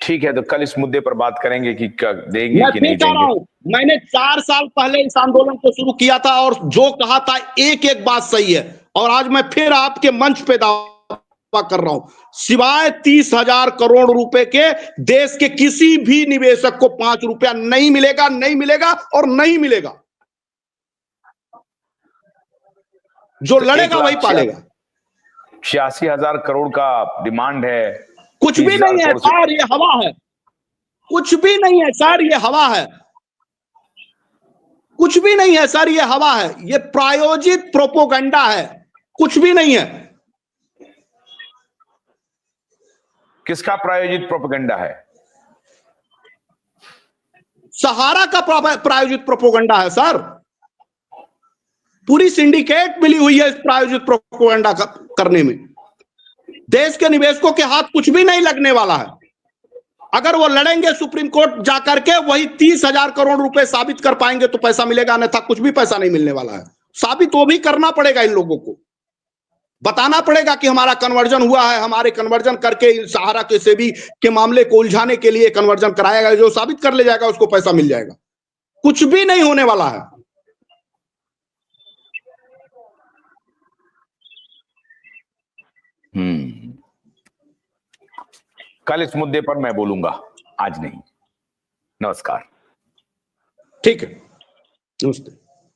[SPEAKER 1] ठीक है, तो कल इस मुद्दे पर बात करेंगे कि देंगे
[SPEAKER 4] मैं
[SPEAKER 1] कि नहीं देंगे।
[SPEAKER 4] मैंने 4 साल पहले इस आंदोलन को शुरू किया था और जो कहा था एक एक बात सही है, और आज मैं फिर आपके मंच पे दावा कर रहा हूं, सिवाय 30,000 करोड़ रुपए के देश के किसी भी निवेशक को 5 रुपया नहीं मिलेगा, नहीं मिलेगा और नहीं मिलेगा। जो
[SPEAKER 1] तो
[SPEAKER 4] लड़ेगा वही पालेगा।
[SPEAKER 1] 86,000 करोड़ का डिमांड है।
[SPEAKER 4] कुछ भी नहीं है सर, ये हवा है। कुछ भी नहीं है सर, ये हवा है। कुछ भी नहीं है सर, ये हवा है। ये प्रायोजित प्रोपोगंडा है, कुछ भी नहीं है।
[SPEAKER 1] किसका प्रायोजित प्रोपेगेंडा है?
[SPEAKER 4] सहारा का प्रायोजित प्रोपोगंडा है सर। पूरी सिंडिकेट मिली हुई है इस प्रायोजित प्रोपोगंडा करने में। देश के निवेशकों के हाथ कुछ भी नहीं लगने वाला है। अगर वो लड़ेंगे सुप्रीम कोर्ट जाकर के, वही 30,000 करोड़ रुपए साबित कर पाएंगे तो पैसा मिलेगा, अन्यथा कुछ भी पैसा नहीं मिलने वाला है। साबित वो भी करना पड़ेगा, इन लोगों को बताना पड़ेगा कि हमारा कन्वर्जन हुआ है, हमारे कन्वर्जन करके सहारा के सेबी के मामले को उलझाने के लिए कन्वर्जन कराया गया। जो साबित कर ले जाएगा उसको पैसा मिल जाएगा। कुछ भी नहीं होने वाला है।
[SPEAKER 1] कल इस मुद्दे पर मैं बोलूंगा, आज नहीं। नमस्कार।
[SPEAKER 4] ठीक है, नमस्ते।